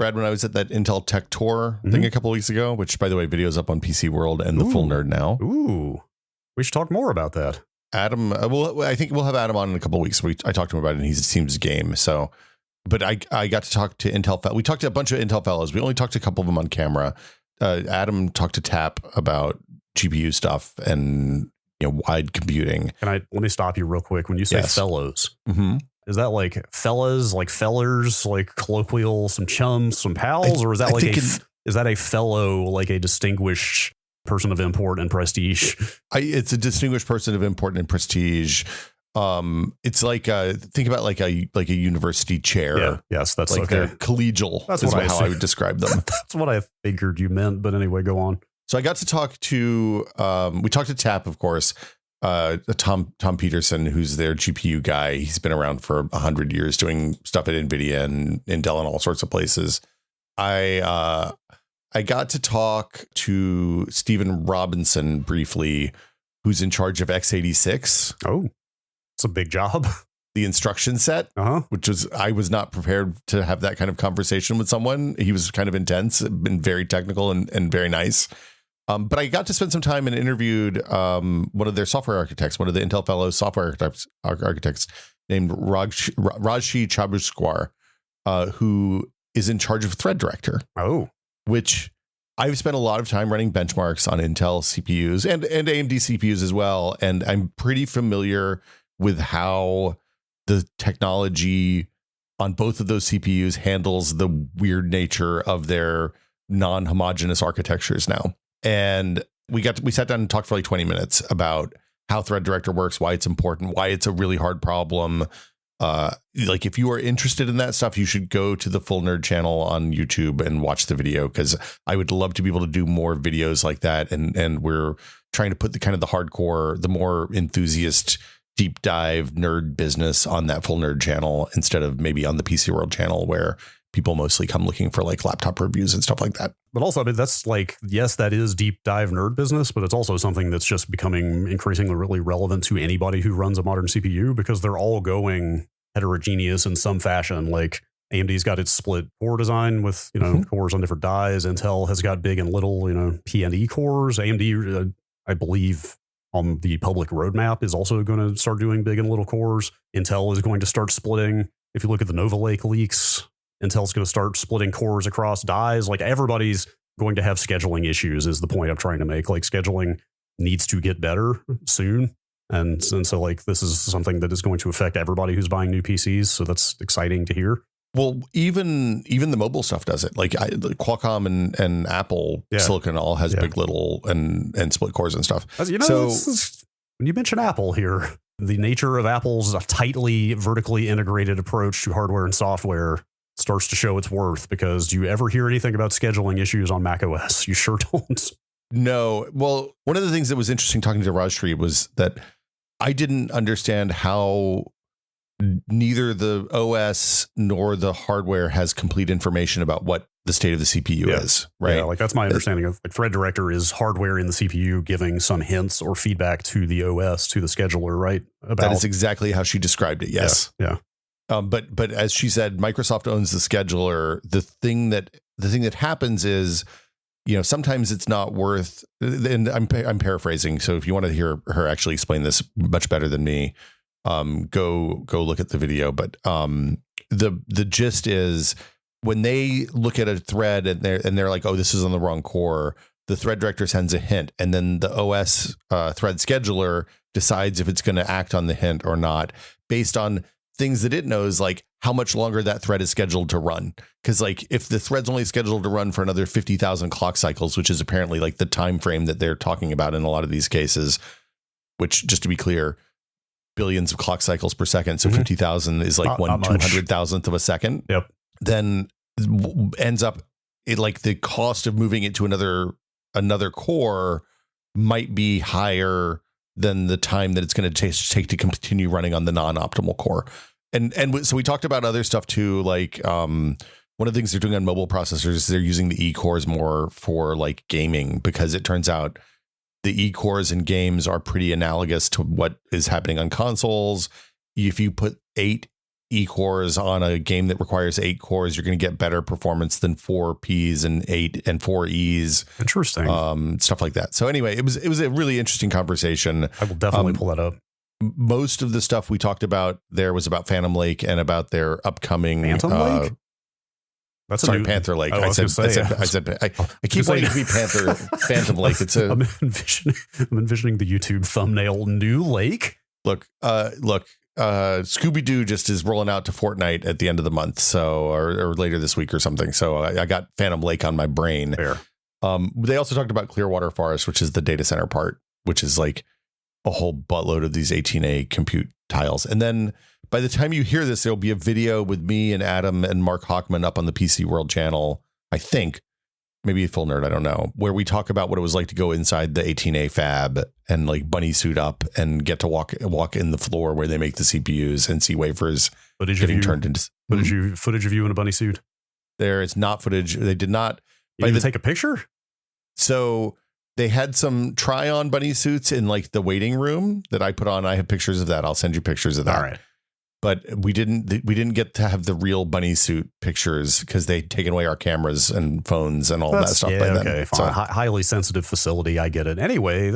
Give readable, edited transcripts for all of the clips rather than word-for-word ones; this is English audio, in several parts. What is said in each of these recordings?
Brad, when I was at that Intel Tech Tour thing a couple of weeks ago, which, by the way, video's up on PC World and the Full Nerd now. Ooh, we should talk more about that. Adam, I think we'll have Adam on in a couple of weeks. I talked to him about it, and he seems game. So, but I got to talk to Intel. We talked to a bunch of Intel fellows. We only talked to a couple of them on camera. Adam talked to Tap about GPU stuff and wide computing. Let me stop you real quick. When you say fellows, is that like fellas, like fellers, like colloquial, some chums, some pals, or is that is that a fellow, like a distinguished person of import and prestige? It's a distinguished person of import and prestige. It's like think about like a university chair. Yeah. Yes, that's like okay. They're collegial. That's how I would describe them. That's what I figured you meant. But anyway, go on. So I got to talk to we talked to Tap, of course, Tom Peterson, who's their GPU guy. He's been around for 100 years doing stuff at NVIDIA and Intel and all sorts of places. I got to talk to Stephen Robinson briefly, who's in charge of x86. Oh, it's a big job. The instruction set, which I was not prepared to have that kind of conversation with someone. He was kind of intense, been very technical and very nice. But I got to spend some time and interviewed one of their software architects, one of the Intel Fellows software architects named Rajshi Chabusquar, who is in charge of Thread Director. Oh, which I've spent a lot of time running benchmarks on Intel CPUs and AMD CPUs as well. And I'm pretty familiar with how the technology on both of those CPUs handles the weird nature of their non-homogeneous architectures now. And we sat down and talked for like 20 minutes about how Thread Director works, why it's important, why it's a really hard problem. Like if you are interested in that stuff, you should go to the Full Nerd channel on YouTube and watch the video, because I would love to be able to do more videos like that. And we're trying to put the kind of the hardcore, the more enthusiast, deep dive nerd business on that Full Nerd channel instead of maybe on the PC World channel, where people mostly come looking for like laptop reviews and stuff like that. But also, I mean, that's like, yes, that is deep dive nerd business, but it's also something that's just becoming increasingly really relevant to anybody who runs a modern CPU, because they're all going heterogeneous in some fashion. Like AMD's got its split core design with, cores on different dies. Intel has got big and little, P&E cores. AMD, I believe on the public roadmap, is also going to start doing big and little cores. Intel is going to start splitting. If you look at the Nova Lake leaks, Intel's going to start splitting cores across dies. Like everybody's going to have scheduling issues is the point I'm trying to make. Like scheduling needs to get better soon. And so like this is something that is going to affect everybody who's buying new PCs. So that's exciting to hear. Well, even the mobile stuff does it. Like Qualcomm and Apple Silicon all has big, little and split cores and stuff. As you know, when you mention Apple here, the nature of Apple's tightly vertically integrated approach to hardware and software starts to show its worth, because do you ever hear anything about scheduling issues on macOS? You sure don't. No. Well, one of the things that was interesting talking to Rajshri was that I didn't understand how neither the OS nor the hardware has complete information about what the state of the CPU is, right? Yeah, like that's my understanding of like Thread Director is hardware in the CPU giving some hints or feedback to the OS, to the scheduler, right? That is exactly how she described it. Yes. Yeah. But as she said, Microsoft owns the scheduler. The thing that happens is, sometimes it's not worth, and I'm paraphrasing. So if you want to hear her actually explain this much better than me, go look at the video. But the gist is, when they look at a thread and they're like, oh, this is on the wrong core, the Thread Director sends a hint, and then the OS thread scheduler decides if it's going to act on the hint or not based on things that it knows, like how much longer that thread is scheduled to run. Because like if the thread's only scheduled to run for another 50,000 clock cycles, which is apparently like the time frame that they're talking about in a lot of these cases, which, just to be clear, billions of clock cycles per second. So 50,000 is like not 1/200,000th of a second. Yep. Then ends up like the cost of moving it to another core might be higher than the time that it's going to take to continue running on the non-optimal core. And so we talked about other stuff too, like one of the things they're doing on mobile processors is they're using the E-cores more for like gaming, because it turns out the E-cores in games are pretty analogous to what is happening on consoles. If you put 8 cores on a game that requires 8 cores, you're going to get better performance than 4 Ps and 8 and 4 Es. Interesting. Stuff like that. So anyway, it was a really interesting conversation. I will definitely pull that up. Most of the stuff we talked about there was about Phantom Lake and about their upcoming Phantom Lake. That's Panther Lake. I keep wanting to be Phantom Lake. It's a. I'm envisioning the YouTube thumbnail. New Lake. Look. Scooby-Doo just is rolling out to Fortnite at the end of the month, so or later this week or something. So I got Phantom Lake on my brain. Fair. They also talked about Clearwater Forest, which is the data center part, which is like a whole buttload of these 18A compute tiles. And then by the time you hear this, there'll be a video with me and Adam and Mark Hockman up on the PC World channel, I think, maybe a Full Nerd, I don't know, where we talk about what it was like to go inside the 18A fab and like bunny suit up and get to walk in the floor where they make the CPUs and see wafers turned into footage of you in a bunny suit. There is not footage. They did not. You didn't take a picture? So they had some try on bunny suits in like the waiting room that I put on. I have pictures of that. I'll send you pictures of that. All right. But we didn't get to have the real bunny suit pictures because they'd taken away our cameras and phones and all that stuff. Yeah, by then. Okay, fine. So, highly sensitive facility. I get it. Anyway,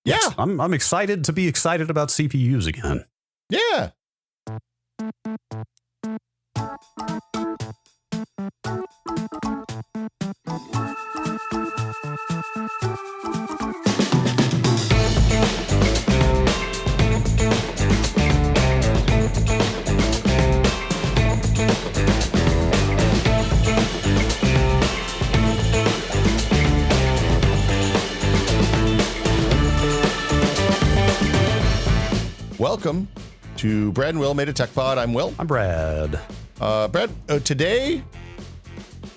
yeah, I'm excited to be excited about CPUs again. Yeah. Welcome to Brad and Will Made a Tech Pod. I'm Will. I'm Brad. Brad, today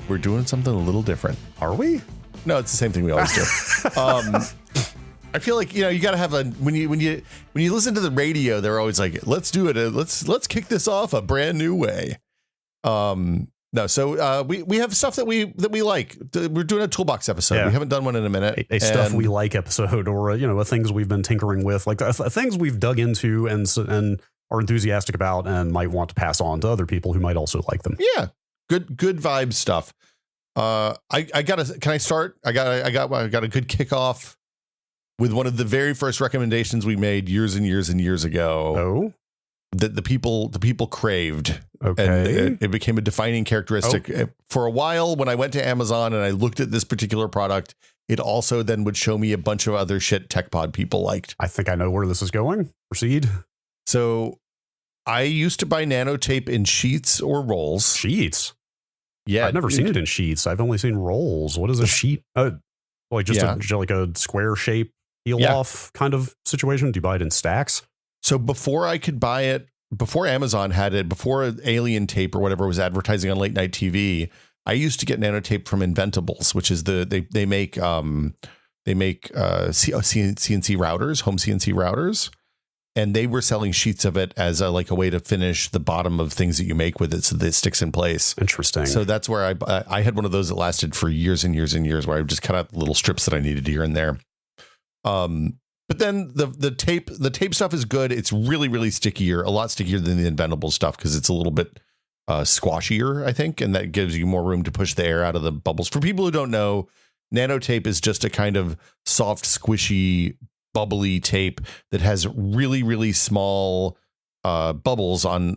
we're doing something a little different. Are we? No, it's the same thing we always do. I feel like, you got to have when you listen to the radio, they're always like, let's do it. Let's kick this off a brand new way. So we have stuff that we like. We're doing a toolbox episode. Yeah. We haven't done one in a minute. A stuff we like episode, or a things we've been tinkering with, like things we've dug into and are enthusiastic about and might want to pass on to other people who might also like them. Yeah, good vibe stuff. Can I start? I got a good kickoff with one of the very first recommendations we made years and years and years ago. Oh. That the people craved. Okay. And it became a defining characteristic. Oh. For a while, when I went to Amazon and I looked at this particular product, it also then would show me a bunch of other shit TechPod people liked. I think I know where this is going. Proceed. So I used to buy nanotape in sheets or rolls. Sheets? Yeah. I've never seen it in sheets. I've only seen rolls. What is a sheet? Like a square shape peel off kind of situation? Do you buy it in stacks? So before I could buy it, before Amazon had it, before Alien Tape or whatever was advertising on late night TV, I used to get nanotape from Inventables, which is they make CNC routers, home CNC routers, and they were selling sheets of it as a way to finish the bottom of things that you make with it so that it sticks in place. Interesting. So that's where I had one of those that lasted for years and years and years, where I would just cut out little strips that I needed here and there. But then the tape stuff is good. It's really, really stickier, a lot stickier than the Inventable stuff because it's a little bit squashier, I think, and that gives you more room to push the air out of the bubbles. For people who don't know, nanotape is just a kind of soft, squishy, bubbly tape that has really, really small bubbles on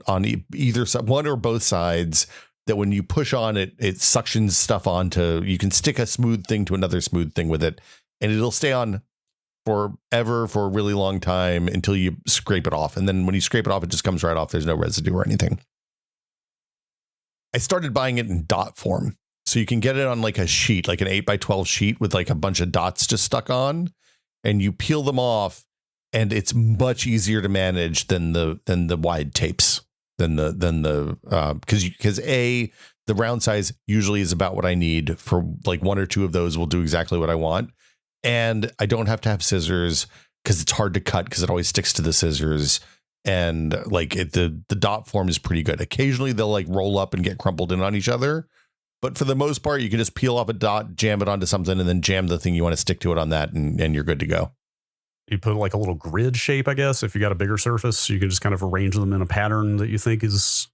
either side, one or both sides, that when you push on it, it suctions stuff onto. You can stick a smooth thing to another smooth thing with it, and it'll stay on forever for a really long time until you scrape it off. And then when you scrape it off, it just comes right off. There's no residue or anything. I started buying it in dot form. So you can get it on like a sheet, like an 8x12 sheet with like a bunch of dots just stuck on, and you peel them off, and it's much easier to manage than the wide tapes, because the round size usually is about what I need for like one or two of those will do exactly what I want. And I don't have to have scissors because it's hard to cut because it always sticks to the scissors. And the dot form is pretty good. Occasionally they'll like roll up and get crumpled in on each other. But for the most part, you can just peel off a dot, jam it onto something, and then jam the thing you want to stick to it on that, and you're good to go. You put like a little grid shape, I guess. If you got a bigger surface, you can just kind of arrange them in a pattern that you think is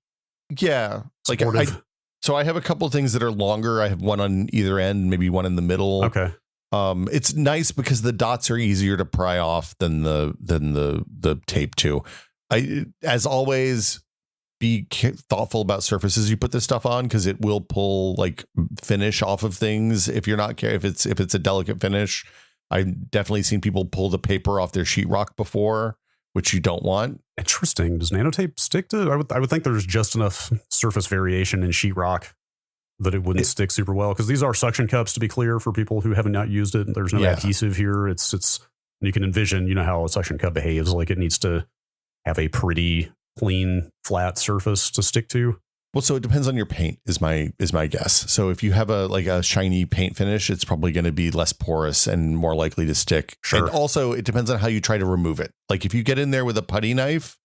supportive. So I have a couple of things that are longer. I have one on either end, maybe one in the middle. Okay. It's nice because the dots are easier to pry off than the tape too. As always, be thoughtful about surfaces you put this stuff on, because it will pull like finish off of things if you're not if it's a delicate finish. I've definitely seen people pull the paper off their sheetrock before, which you don't want. Interesting. Does nanotape stick to? I would think there's just enough surface variation in sheetrock that it wouldn't stick super well, because these are suction cups, to be clear, for people who haven't not used it. There's no adhesive here. It's you can envision, how a suction cup behaves. Like, it needs to have a pretty clean, flat surface to stick to. Well, so it depends on your paint is my guess. So if you have a shiny paint finish, it's probably going to be less porous and more likely to stick. Sure. And also it depends on how you try to remove it. Like, if you get in there with a putty knife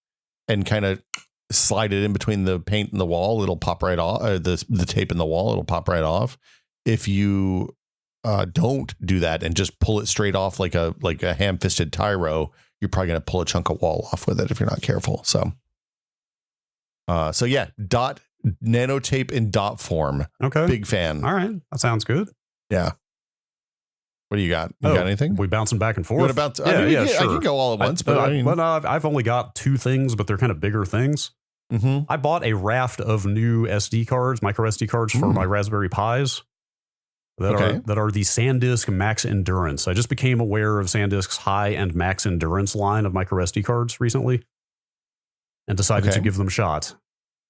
and kind of slide it in between the paint and the wall, it'll pop right off. The tape in the wall, it'll pop right off. If you don't do that and just pull it straight off like a ham-fisted tyro, you're probably going to pull a chunk of wall off with it if you're not careful. So yeah, nanotape in dot form. Okay. Big fan. All right. That sounds good. Yeah. What do you got? You got anything? We bouncing back and forth. What about? Sure. I can go all at once, I've only got two things, but they're kind of bigger things. Mm-hmm. I bought a raft of new SD cards, micro SD cards for my Raspberry Pis that are the SanDisk Max Endurance. I just became aware of SanDisk's High and Max Endurance line of micro SD cards recently, and decided to give them a shot.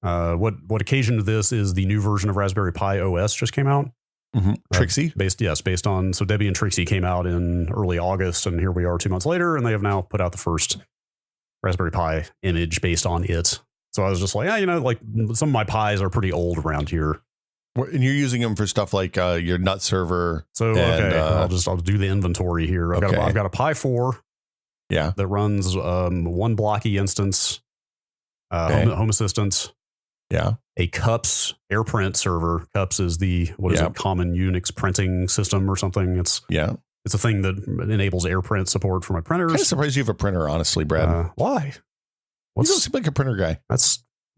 What occasioned this is the new version of Raspberry Pi OS just came out. Mm-hmm. Trixie? Based on, so Debian Trixie came out in early August, and here we are 2 months later, and they have now put out the first Raspberry Pi image based on it. So I was just like, like some of my Pis are pretty old around here. And you're using them for stuff like your NUT server. So, I'll do the inventory here. I've got a Pi 4. Yeah. That runs one blocky instance, Home Assistant. Yeah. A CUPS AirPrint server. CUPS is the common Unix printing system or something. It's a thing that enables AirPrint support for my printers. I'm kind of surprised you have a printer, honestly, Brad. Why? You don't seem like a printer guy.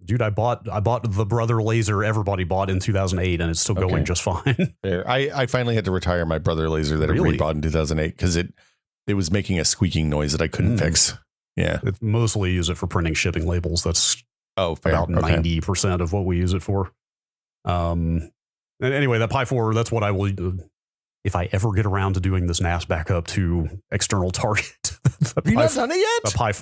Dude, I bought the Brother Laser everybody bought in 2008, and it's still going just fine. Fair. I finally had to retire my Brother Laser that I bought in 2008 because it was making a squeaking noise that I couldn't fix. Yeah. It mostly use it for printing shipping labels. That's fair. About 90% of what we use it for. And anyway, that Pi 4, that's what I will, if I ever get around to doing this NAS backup to external target. Have you not done it yet? The Pi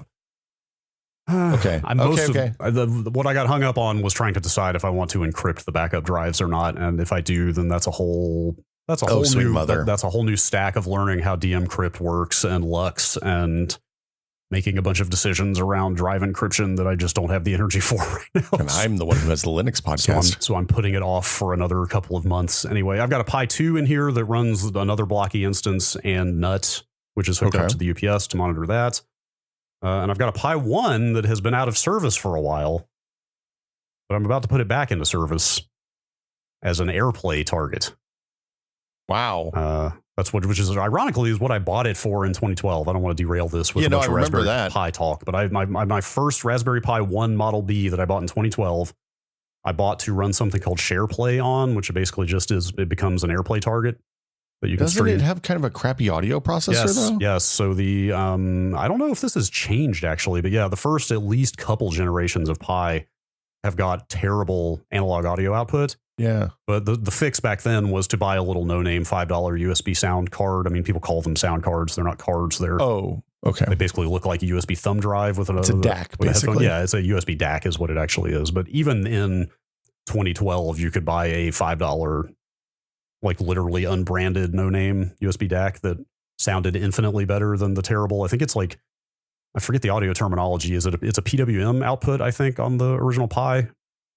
what I got hung up on was trying to decide if I want to encrypt the backup drives or not, and if I do, then that's a whole new stack of learning how DMCrypt works and Lux and making a bunch of decisions around drive encryption that I just don't have the energy for right now. And I'm the one who has the Linux podcast. So I'm putting it off for another couple of months. Anyway, I've got a Pi 2 in here that runs another blocky instance and NUT, which is hooked up to the UPS to monitor that. And I've got a Pi 1 that has been out of service for a while, but I'm about to put it back into service as an AirPlay target. Wow. Which is ironically is what I bought it for in 2012. I don't want to derail this with a bunch of Raspberry Pi talk, but my first Raspberry Pi 1 Model B that I bought in 2012, I bought to run something called SharePlay on, which basically just it becomes an AirPlay target that you can stream. Doesn't it have kind of a crappy audio processor though? Yes. So the I don't know if this has changed actually, but yeah, the first at least couple generations of Pi have got terrible analog audio output. Yeah. But the fix back then was to buy a little no-name $5 USB sound card. I mean, people call them sound cards. They're not cards. They're They basically look like a USB thumb drive with it's a DAC, basically. Yeah, it's a USB DAC is what it actually is. But even in 2012, you could buy a $5, like literally unbranded no-name USB DAC that sounded infinitely better than the terrible. I think it's like, I forget the audio terminology. It's a PWM output, I think, on the original Pi.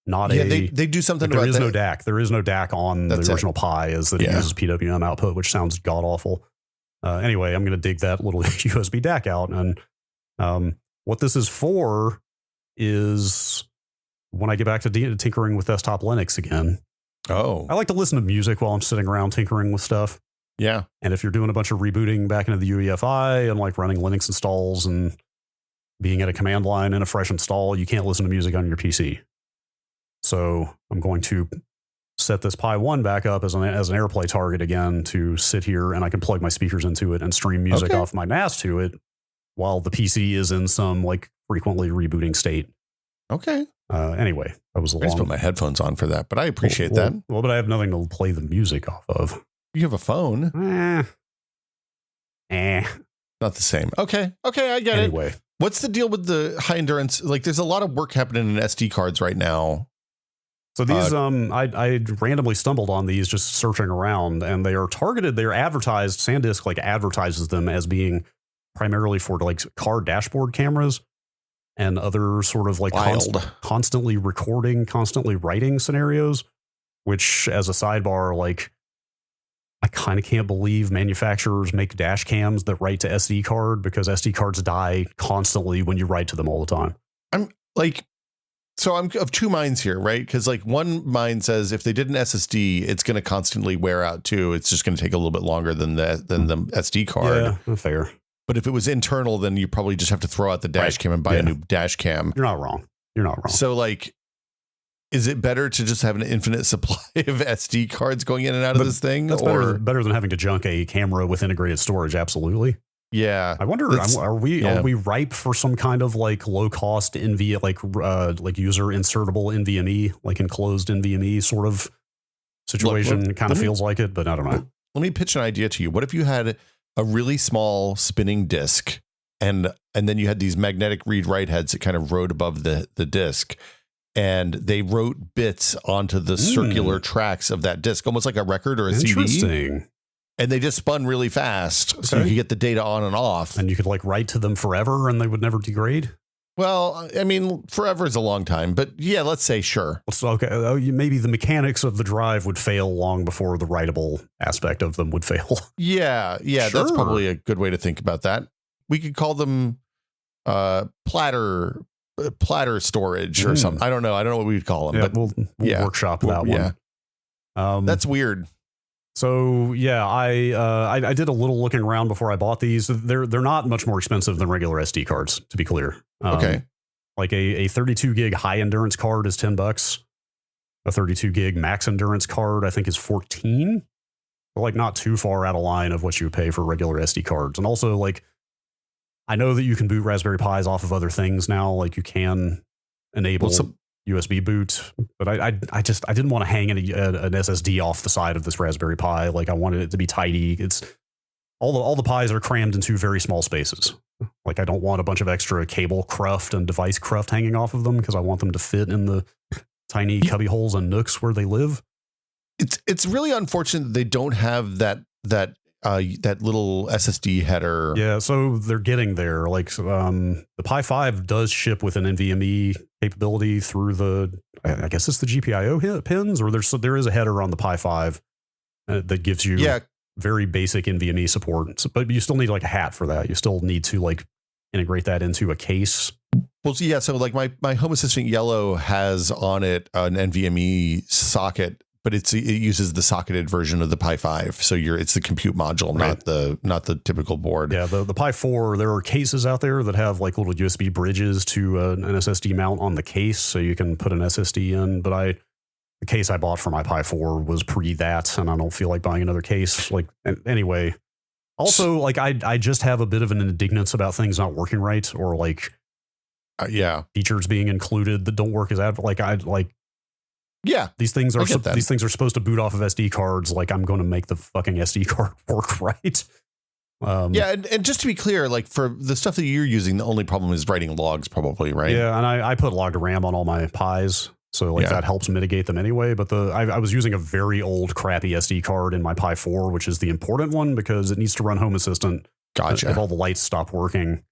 They do something about that. There is no DAC. There is no DAC on the original Pi, is that it uses PWM output, which sounds god awful. Anyway, I'm going to dig that little USB DAC out. And what this is for is when I get back to tinkering with desktop Linux again. I like to listen to music while I'm sitting around tinkering with stuff. Yeah. And if you're doing a bunch of rebooting back into the UEFI and like running Linux installs and being at a command line in a fresh install, you can't listen to music on your PC. So I'm going to set this Pi 1 back up as an AirPlay target again to sit here, and I can plug my speakers into it and stream music off my NAS to it while the PC is in some like frequently rebooting state. Okay. Anyway, that was a long. I just put my headphones on for that, but I appreciate that. Well, but I have nothing to play the music off of. You have a phone. Not the same. Okay, I get it. Anyway, what's the deal with the high endurance? Like, there's a lot of work happening in SD cards right now. So these, I randomly stumbled on these just searching around, and they are targeted. They're advertised. SanDisk like advertises them as being primarily for like car dashboard cameras and other sort of like constantly recording, constantly writing scenarios. Which, as a sidebar, like I kind of can't believe manufacturers make dash cams that write to SD card, because SD cards die constantly when you write to them all the time. I'm of two minds here, right? Because like one mind says if they did an SSD, it's going to constantly wear out too. It's just going to take a little bit longer than the SD card. Yeah, fair. But if it was internal, then you probably just have to throw out the dash cam and buy a new dash cam. You're not wrong. So like, is it better to just have an infinite supply of SD cards going in and out of this thing? That's better than having to junk a camera with integrated storage. Absolutely. Yeah. I wonder, are we ripe for some kind of like low cost NVMe, like user insertable NVMe, like enclosed NVMe sort of situation? It kind of feels like it, but I don't know. Let me pitch an idea to you. What if you had a really small spinning disk and then you had these magnetic read write heads that kind of rode above the disk, and they wrote bits onto the circular tracks of that disk, almost like a record or a CD. And they just spun really fast, so you could get the data on and off. And you could like write to them forever and they would never degrade? Well, I mean, forever is a long time, but yeah, let's say sure. So, okay, maybe the mechanics of the drive would fail long before the writable aspect of them would fail. Yeah, sure. That's probably a good way to think about that. We could call them platter storage or something. I don't know what we'd call them, but we'll workshop that one. Yeah. That's weird. So yeah, I did a little looking around before I bought these. They're not much more expensive than regular SD cards, to be clear. Okay. Like a 32 gig high endurance card is $10. A 32 gig max endurance card, I think, is $14. But like not too far out of line of what you would pay for regular SD cards. And also, like, I know that you can boot Raspberry Pis off of other things now. Like you can enable USB boot, but I didn't want to hang an SSD off the side of this Raspberry Pi. Like I wanted it to be tidy. It's all the Pis are crammed into very small spaces. Like I don't want a bunch of extra cable cruft and device cruft hanging off of them, because I want them to fit in the tiny cubby holes and nooks where they live. It's really unfortunate that they don't have that little SSD header. Yeah, so they're getting there. Like the Pi 5 does ship with an NVMe capability through the, I guess it's the GPIO pins, or there is a header on the Pi 5 that gives you very basic NVMe support. So, but you still need like a hat for that. You still need to like integrate that into a case. Well, yeah. So like my Home Assistant Yellow has on it an NVMe socket, but it uses the socketed version of the Pi 5. So it's the compute module, not the typical board. Yeah, the Pi 4, there are cases out there that have like little USB bridges to an SSD mount on the case, so you can put an SSD in. But the case I bought for my Pi 4 was pre that, and I don't feel like buying another case. Like anyway, also like I just have a bit of an indignance about things not working right, or like features being included that don't work as these things are supposed to boot off of SD cards. Like I'm going to make the fucking SD card work right. And just to be clear, like for the stuff that you're using, the only problem is writing logs, probably, right? Yeah, and I put log to RAM on all my Pis, so like that helps mitigate them anyway. But I was using a very old, crappy SD card in my Pi 4, which is the important one because it needs to run Home Assistant. Gotcha. If all the lights stop working.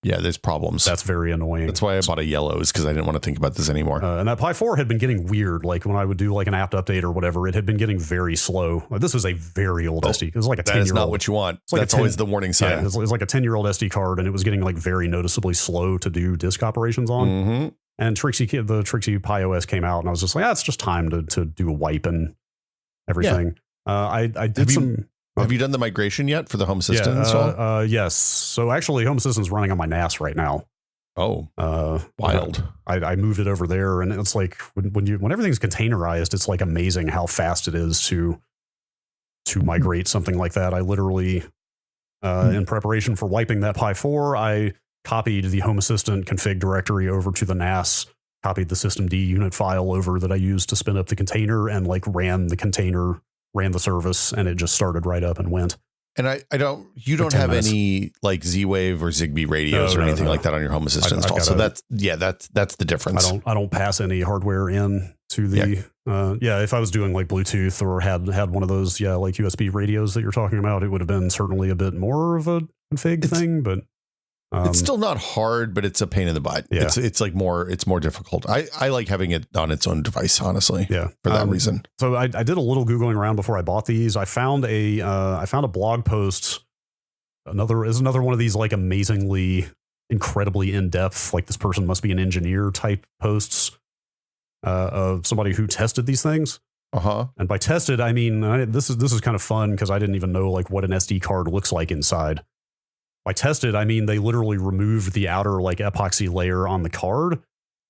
Yeah, there's problems. That's very annoying. That's why I bought a Yellows, because I didn't want to think about this anymore. And that Pi 4 had been getting weird. Like when I would do like an apt update or whatever, it had been getting very slow. This was a very old SD. It was like a 10-year-old. That is not what you want. That's always the warning sign. Yeah, it was like a 10-year-old SD card, and it was getting like very noticeably slow to do disk operations on. Mm-hmm. And the Trixie Pi OS came out, and I was just like, it's just time to do a wipe and everything. I did Have you done the migration yet for the Home Assistant install? Yes. So actually, Home Assistant's running on my NAS right now. Oh, wild. I moved it over there, and it's like when everything's containerized, it's like amazing how fast it is to migrate something like that. I literally, in preparation for wiping that Pi 4, I copied the Home Assistant config directory over to the NAS, copied the systemd unit file over that I used to spin up the container, and like ran the service, and it just started right up and went. And you don't have any like Z-Wave or Zigbee radios or anything like that on your Home Assistant install. So that's the difference. I don't pass any hardware in to the, if I was doing like Bluetooth or had one of those, like USB radios that you're talking about, it would have been certainly a bit more of a config thing, but it's still not hard, but it's a pain in the butt. Yeah. It's more difficult. I like having it on its own device, honestly. Yeah. For that reason. So I did a little Googling around before I bought these. I found a blog post. Another one of these like amazingly, incredibly in-depth, like this person must be an engineer type posts of somebody who tested these things. And by tested, I mean, this is kind of fun because I didn't even know like what an SD card looks like inside. By tested, I mean they literally removed the outer like epoxy layer on the card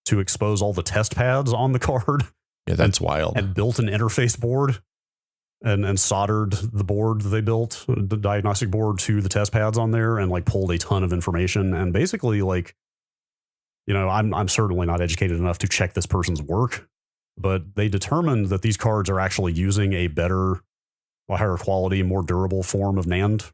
to expose all the test pads on the card. Yeah, that's wild. And built an interface board and soldered the board that they built, the diagnostic board, to the test pads on there, and like pulled a ton of information. And basically, like, you know, I'm certainly not educated enough to check this person's work, but they determined that these cards are actually using a better, higher quality, more durable form of NAND.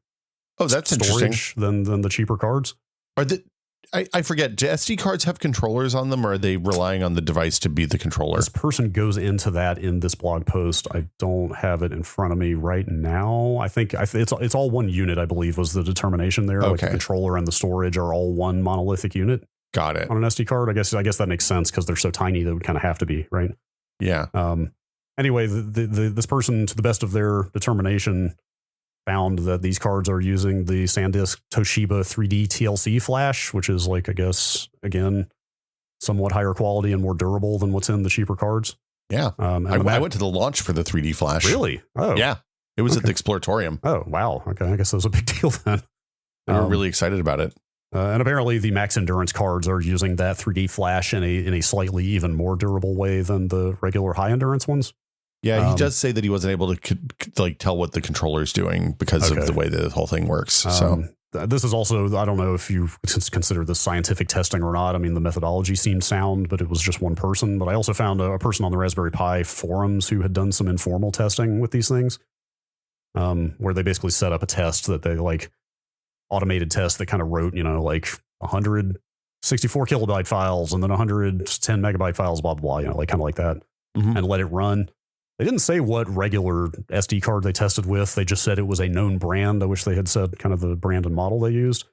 Oh, that's storage than the cheaper cards. I forget, do SD cards have controllers on them, or are they relying on the device to be the controller? This person goes into that in this blog post. I don't have it in front of me right now. I think it's all one unit, I believe, was the determination there. Okay. Like the controller and the storage are all one monolithic unit. Got it. On an SD card. I guess that makes sense because they're so tiny they would kind of have to be, right? Yeah. Anyway, this person, to the best of their determination, found that these cards are using the SanDisk Toshiba 3D TLC flash, which is like, I guess, again, somewhat higher quality and more durable than what's in the cheaper cards. Yeah. I went to the launch for the 3D flash. Really? Oh. Yeah. It was at the Exploratorium. Oh, wow. Okay. I guess that was a big deal then. We were really excited about it. And apparently the Max Endurance cards are using that 3D flash in a slightly even more durable way than the regular high endurance ones. Yeah, he does say that he wasn't able to like tell what the controller is doing because of the way the whole thing works. So this is also, I don't know if you consider this scientific testing or not. I mean, the methodology seemed sound, but it was just one person. But I also found a person on the Raspberry Pi forums who had done some informal testing with these things, where they basically set up a test that they like automated test that kind of wrote, like 164 kilobyte files and then 110 megabyte files, blah, blah, blah, like kind of like that, and let it run. They didn't say what regular SD card they tested with. They just said it was a known brand. I wish they had said kind of the brand and model they used.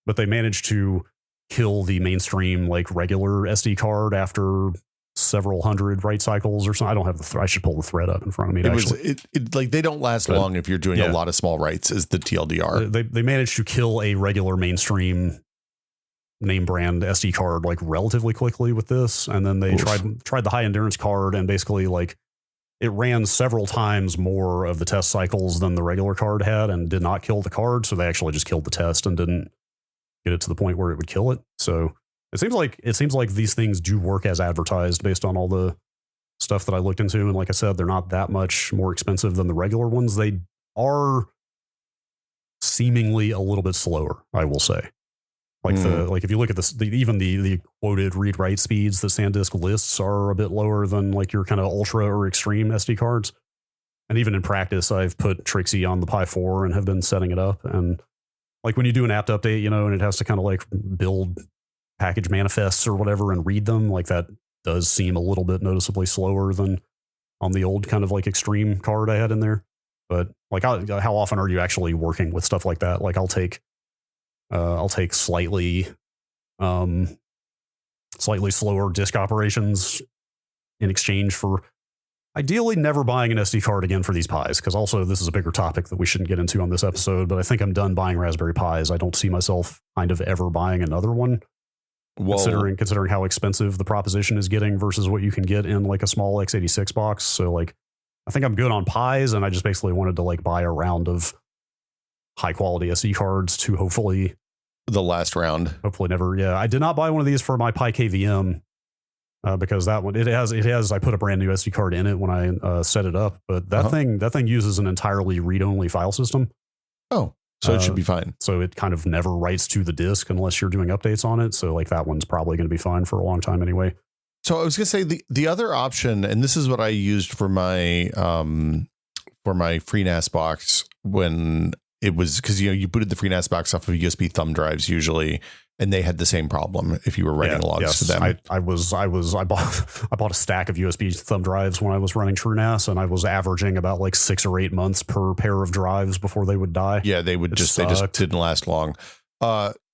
But they managed to kill the mainstream, like regular SD card after several hundred write cycles or something. I don't have the I should pull the thread up in front of me. Like they don't last long if you're doing a lot of small writes, is the TLDR. They managed to kill a regular mainstream name brand SD card like relatively quickly with this. And then they tried the high endurance card, and basically like it ran several times more of the test cycles than the regular card had and did not kill the card. So they actually just killed the test and didn't get it to the point where it would kill it. So it seems like these things do work as advertised based on all the stuff that I looked into. And like I said, they're not that much more expensive than the regular ones. They are seemingly a little bit slower, I will say. Like if you look at this, even the quoted read write speeds that SanDisk lists are a bit lower than like your kind of ultra or extreme SD cards. And even in practice, I've put Trixie on the Pi 4 and have been setting it up. And like when you do an apt update, and it has to kind of like build package manifests or whatever and read them, like that does seem a little bit noticeably slower than on the old kind of like extreme card I had in there. But like how often are you actually working with stuff like that? Like I'll take slightly slower disk operations in exchange for ideally never buying an SD card again for these Pis. Because also this is a bigger topic that we shouldn't get into on this episode, but I think I'm done buying Raspberry Pis. I don't see myself kind of ever buying another one. Considering how expensive the proposition is getting versus what you can get in like a small x86 box. So like I think I'm good on Pis, and I just basically wanted to like buy a round of high quality SD cards to hopefully the last round. Hopefully never. Yeah, I did not buy one of these for my Pi KVM because that one it has. I put a brand new SD card in it when I set it up, but that thing uses an entirely read only file system. Oh, so it should be fine. So it kind of never writes to the disk unless you're doing updates on it. So like that one's probably going to be fine for a long time anyway. So I was going to say the other option, and this is what I used for my FreeNAS box when it was, because you booted the FreeNAS box off of USB thumb drives usually, and they had the same problem if you were writing logs to them. I bought a stack of USB thumb drives when I was running TrueNAS, and I was averaging about like 6 or 8 months per pair of drives before they would die. Yeah, they just didn't last long.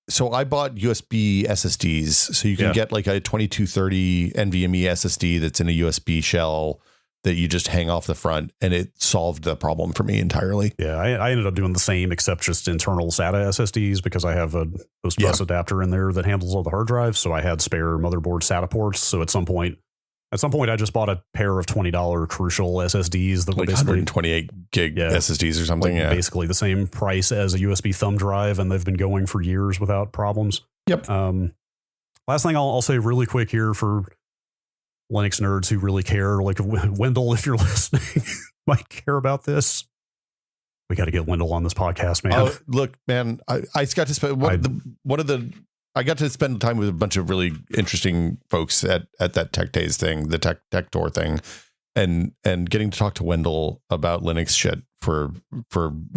So I bought USB SSDs, so you can get like a 2230 NVMe SSD that's in a USB shell that you just hang off the front, and it solved the problem for me entirely. Yeah, I ended up doing the same, except just internal SATA SSDs, because I have a post-bus adapter in there that handles all the hard drives. So I had spare motherboard SATA ports. So at some point, I just bought a pair of $20 Crucial SSDs that were like basically 128 gig SSDs or something. Like basically the same price as a USB thumb drive, and they've been going for years without problems. Yep. Last thing I'll say really quick here for Linux nerds who really care, like Wendell, if you're listening, might care about this. We got to get Wendell on this podcast, man. Oh, look, man, I got to spend I got to spend time with a bunch of really interesting folks at that Tech Days thing, the Tech Tour thing, and getting to talk to Wendell about Linux shit for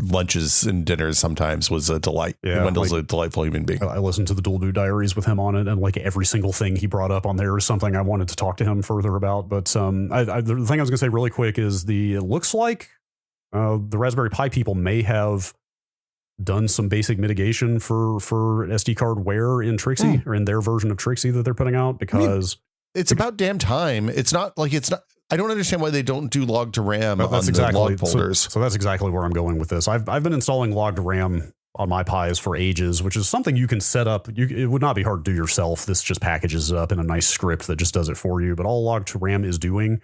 lunches and dinners sometimes was a delight. Yeah, Wendell's a delightful human being. I listened to the Dual Boot Diaries with him on it, and like every single thing he brought up on there is something I wanted to talk to him further about. But the thing I was going to say really quick is it looks like the Raspberry Pi people may have done some basic mitigation for SD card wear in Trixie or in their version of Trixie that they're putting out, because it's about damn time. It's not. I don't understand why they don't do log to RAM on the log folders. So that's exactly where I'm going with this. I've been installing log to RAM on my Pis for ages, which is something you can set up. It would not be hard to do yourself. This just packages it up in a nice script that just does it for you. But all log to RAM is doing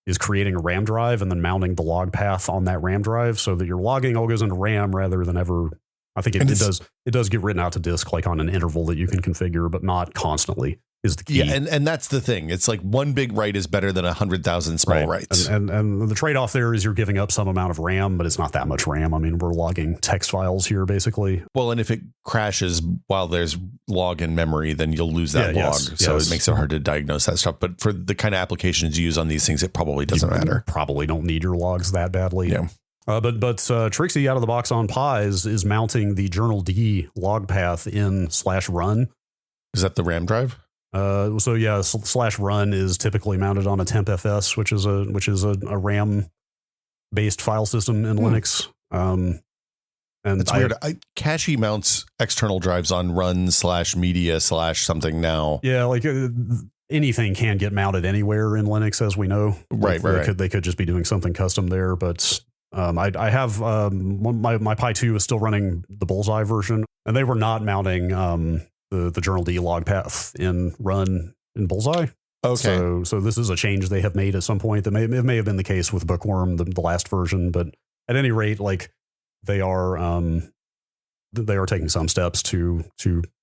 is creating a RAM drive and then mounting the log path on that RAM drive so that your logging all goes into RAM rather than ever. I think it does get written out to disk like on an interval that you can configure, but not constantly is the key. Yeah, and that's the thing. It's like one big write is better than 100,000 small writes. And the trade-off there is you're giving up some amount of RAM, but it's not that much RAM. I mean, we're logging text files here, basically. Well, and if it crashes while there's log in memory, then you'll lose that log. So it makes it hard to diagnose that stuff. But for the kind of applications you use on these things, it probably doesn't matter. Probably don't need your logs that badly. Yeah. But Trixie out of the box on Pis is mounting the Journal D log path in /run. Is that the RAM drive? So yeah, /run is typically mounted on a tempfs, which is a RAM based file system in Linux. And it's weird. Cache mounts external drives on run/media/ something now. Yeah, like anything can get mounted anywhere in Linux, as we know. Right. They could just be doing something custom there, but. I have my Pi 2 is still running the Bullseye version, and they were not mounting the Journal D log path in run in Bullseye. Okay. So this is a change they have made at some point. That may have been the case with Bookworm, the last version, but at any rate, like they are taking some steps to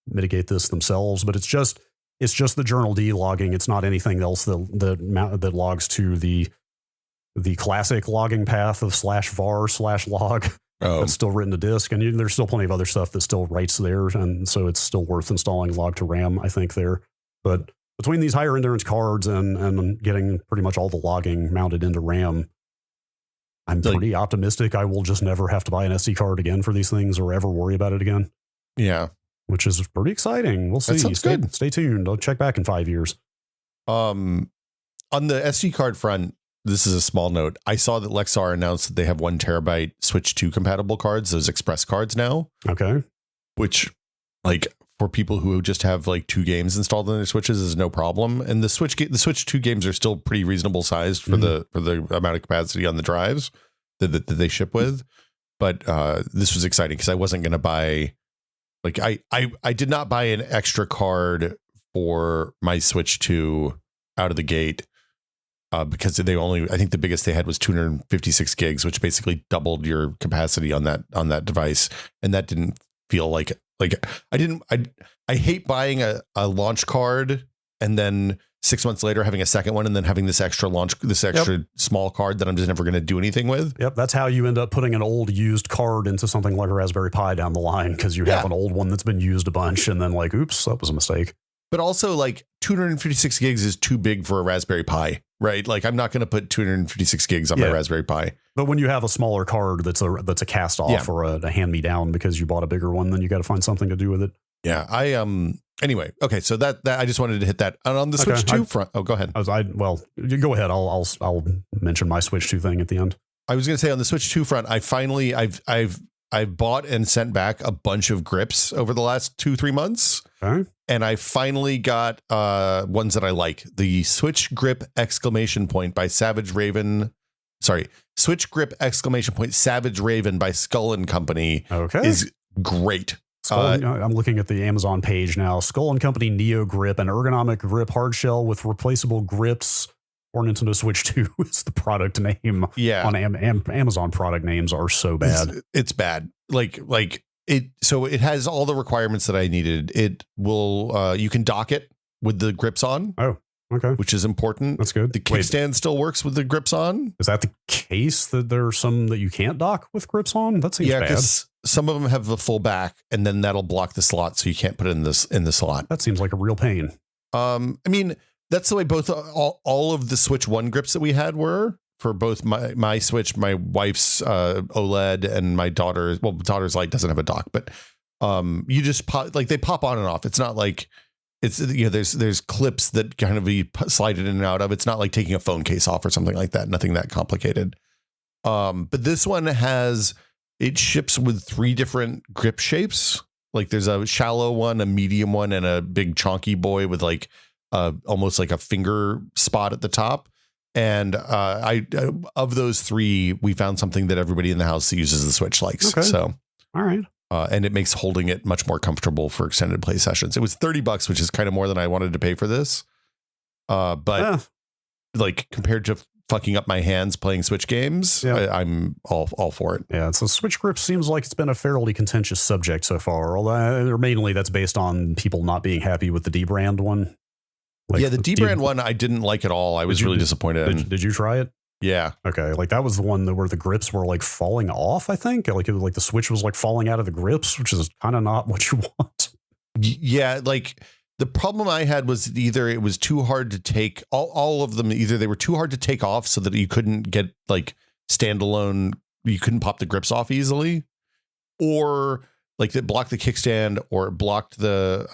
mitigate this themselves. But it's just the Journal D logging. It's not anything else that logs to the classic logging path of /var/log that's still written to disk. And there's still plenty of other stuff that still writes there. And so it's still worth installing log to RAM, I think, there. But between these higher endurance cards and getting pretty much all the logging mounted into RAM, I'm pretty optimistic I will just never have to buy an SD card again for these things or ever worry about it again. Yeah. Which is pretty exciting. We'll see. That sounds good. Stay tuned. I'll check back in 5 years. On the SD card front, this is a small note. I saw that Lexar announced that they have 1 terabyte Switch 2 compatible cards, those Express cards now. Okay. Which, like, for people who just have like 2 games installed on their Switches is no problem. And the Switch 2 games are still pretty reasonable sized for the amount of capacity on the drives that they ship with. But this was exciting because I wasn't going to buy, like, I did not buy an extra card for my Switch 2 out of the gate. because I think the biggest they had was 256 gigs, which basically doubled your capacity on that device. And that didn't feel like I hate buying a launch card and then 6 months later having a second one and then having this extra small card that I'm just never going to do anything with. Yep. That's how you end up putting an old used card into something like a Raspberry Pi down the line, because you have an old one that's been used a bunch and then like, oops, that was a mistake. But also, like, 256 gigs is too big for a Raspberry Pi, right? Like, I'm not going to put 256 gigs on my Raspberry Pi. But when you have a smaller card that's a cast off or a hand me down because you bought a bigger one, then you got to find something to do with it. Yeah. Anyway, okay. So that I just wanted to hit that. And on the Switch 2 front. Oh, go ahead. Well, you go ahead. I'll mention my Switch 2 thing at the end. I was going to say on the Switch 2 front, I've bought and sent back a bunch of grips over the last 2-3 months. Okay. And I finally got ones that I like. The Switch Grip ! By Savage Raven. Sorry, Switch Grip ! Savage Raven by Skull and Company. Okay. Is great. I'm looking at the Amazon page now. Skull and Company Neo Grip, an ergonomic grip hard shell with replaceable grips for Nintendo Switch 2 is the product name. Yeah. On Amazon product names are so bad. It's bad. So it has all the requirements that I needed. It will, you can dock it with the grips on. Oh, okay. Which is important. That's good. The kickstand still works with the grips on. Is that the case that there are some that you can't dock with grips on? That seems bad. Because some of them have the full back and then that'll block the slot. So you can't put it in the slot. That seems like a real pain. I mean, that's the way both all of the Switch 1 grips that we had were. For both my Switch, my wife's OLED, and my daughter's. Well, daughter's light doesn't have a dock, but you just pop, like they pop on and off. It's not like it's there's clips that kind of be slided in and out of. It's not like taking a phone case off or something like that. Nothing that complicated. But this one ships with 3 different grip shapes. Like there's a shallow one, a medium one, and a big chonky boy with like almost like a finger spot at the top. And of those 3, we found something that everybody in the house that uses the Switch likes. Okay. So, all right. And it makes holding it much more comfortable for extended play sessions. It was $30, which is kind of more than I wanted to pay for this. But like compared to fucking up my hands playing Switch games, I'm all for it. Yeah. So Switch grip seems like it's been a fairly contentious subject so far. Although mainly that's based on people not being happy with the D brand one. Like the D-brand one I didn't like at all. I was really disappointed. Did you try it? Yeah. Okay. Like that was the one where the grips were like falling off, I think. Like the Switch was like falling out of the grips, which is kind of not what you want. Yeah. Like the problem I had was either it was too hard to take all of them. Either they were too hard to take off so that you couldn't get like standalone. You couldn't pop the grips off easily, or like it blocked the kickstand, or it blocked the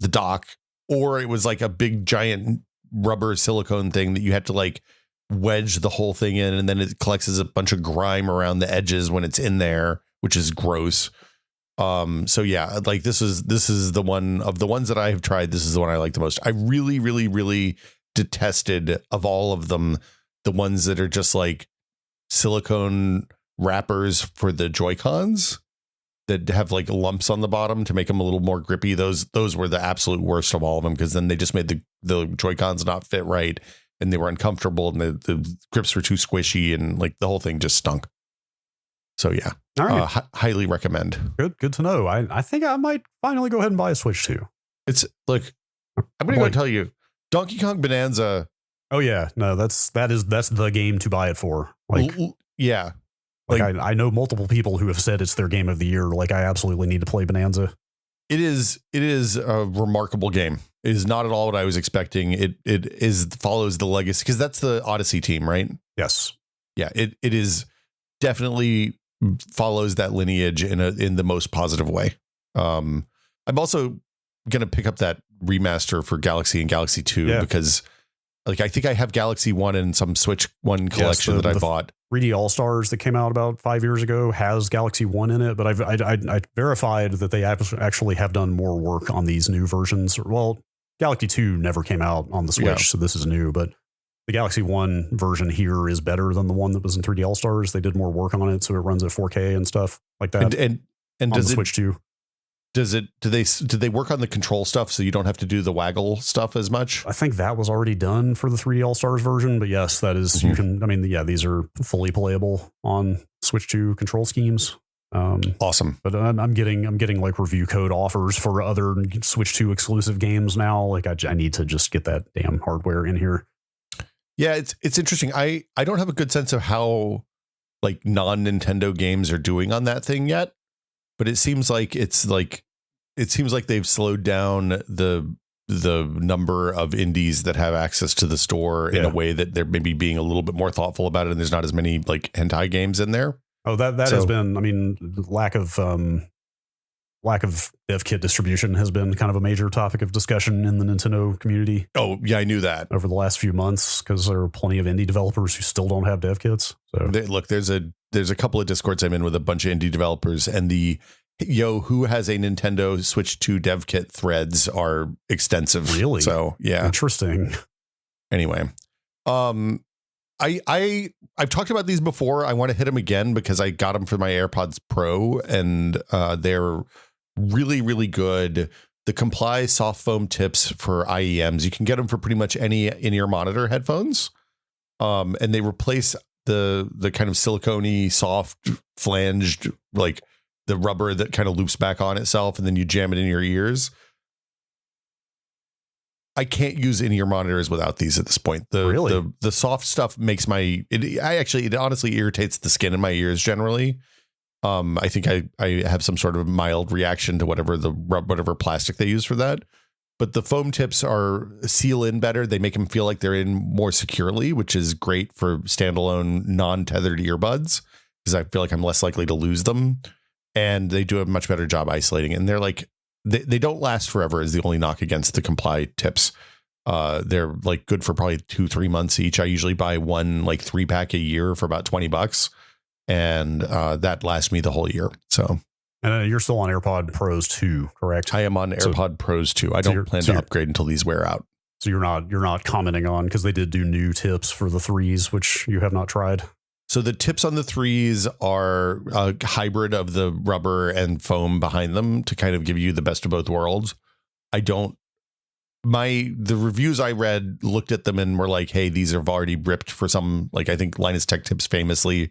dock, or it was like a big giant rubber silicone thing that you had to like wedge the whole thing in, and then it collects as a bunch of grime around the edges when it's in there, which is gross. So yeah, like this is the one of the ones that I have tried. This is the one I like the most. I really, really, really detested of all of them the ones that are just like silicone wrappers for the Joy-Cons that have like lumps on the bottom to make them a little more grippy. Those were the absolute worst of all of them, because then they just made the Joy-Cons not fit right, and they were uncomfortable, and the grips were too squishy, and like the whole thing just stunk. So yeah, all right. Highly recommend. Good to know. I think I might finally go ahead and buy a Switch 2. It's like, I'm going to tell you, Donkey Kong Bonanza. Oh yeah, no, that's the game to buy it for. Like, yeah. Like I know multiple people who have said it's their game of the year. Like I absolutely need to play Bonanza. It is a remarkable game. It is not at all what I was expecting. It follows the legacy, because that's the Odyssey team, right? Yes. Yeah. It is definitely follows that lineage in the most positive way. I'm also gonna pick up that remaster for Galaxy and Galaxy 2 because like I think I have Galaxy 1 and some Switch 1 collection that I bought. 3D All-Stars that came out about 5 years ago has Galaxy 1 in it, but I verified that they actually have done more work on these new versions. Well, Galaxy 2 never came out on the Switch, so this is new, but the Galaxy 1 version here is better than the one that was in 3D All-Stars. They did more work on it, so it runs at 4K and stuff like that. And does the Switch 2. Did they work on the control stuff so you don't have to do the waggle stuff as much? I think that was already done for the 3D All-Stars version, but yes, that is, you can, I mean, yeah, these are fully playable on Switch 2 control schemes. Awesome. But I'm getting like review code offers for other Switch 2 exclusive games now. Like I need to just get that damn hardware in here. Yeah, it's interesting. I don't have a good sense of how like non-Nintendo games are doing on that thing yet, but it seems like they've slowed down the number of indies that have access to the store in a way that they're maybe being a little bit more thoughtful about it, and there's not as many like hentai games in there. Oh, that has been, I mean, lack of dev kit distribution has been kind of a major topic of discussion in the Nintendo community. Oh, yeah, I knew that over the last few months, because there are plenty of indie developers who still don't have dev kits. So look, there's a couple of Discords I'm in with a bunch of indie developers, and the who has a Nintendo Switch 2 dev kit threads are extensive. Really? So yeah, interesting. Anyway, I've talked about these before. I want to hit them again because I got them for my AirPods Pro, and they're really, really good. The Comply soft foam tips for IEMs. You can get them for pretty much any in-ear monitor headphones. And they replace the kind of silicone-y, soft, flanged, like the rubber that kind of loops back on itself, and then you jam it in your ears. I can't use in-ear monitors without these at this point. The soft stuff makes it honestly irritates the skin in my ears generally. I think I have some sort of mild reaction to whatever plastic they use for that. But the foam tips seal in better. They make them feel like they're in more securely, which is great for standalone non-tethered earbuds, because I feel like I'm less likely to lose them. And they do a much better job isolating. And they're like, they don't last forever is the only knock against the Comply tips. They're like good for probably 2-3 months each. I usually buy one like 3-pack a year for about $20, and that lasts me the whole year. So, and you're still on AirPod Pros 2, correct? I am on AirPod Pros 2. I don't plan to upgrade until these wear out. So you're not commenting on, because they did do new tips for the 3s, which you have not tried. So the tips on the 3s are a hybrid of the rubber and foam behind them to kind of give you the best of both worlds. The reviews I read looked at them and were like, hey, these have already ripped for some, like, I think Linus Tech Tips famously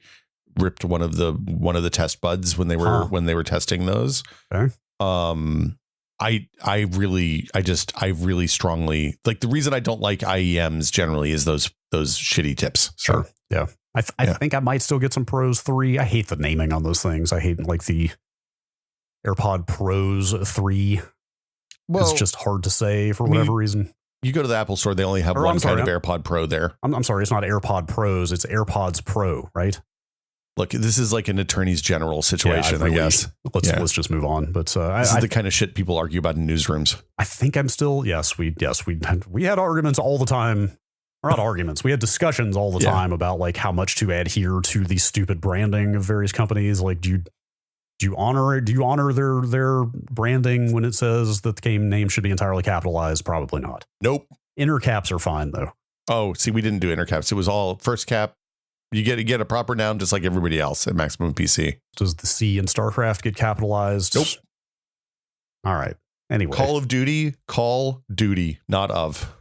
ripped one of the test buds when they were testing those. Okay. I really strongly, like, the reason I don't like IEMs generally is those shitty tips. Sure. Yeah. I think I might still get some Pros 3. I hate the naming on those things. I hate like the AirPod Pros 3. Well, it's just hard to say for whatever reason. You go to the Apple store, they only have one kind of AirPod Pro there. I'm sorry, it's not AirPod Pros, it's AirPods Pro, right? Look, this is like an attorney's general situation, I guess. Let's just move on. But this is the kind of shit people argue about in newsrooms. I think I'm still, we had arguments all the time. Or not arguments. We had discussions all the time about like how much to adhere to the stupid branding of various companies. Like, do you honor it? Do you honor their branding when it says that the game name should be entirely capitalized? Probably not. Nope. Inner caps are fine though. Oh, see, we didn't do inner caps. It was all first cap. You get a proper noun just like everybody else at Maximum PC. Does the C in StarCraft get capitalized? Nope. All right. Anyway, Call Duty, not of,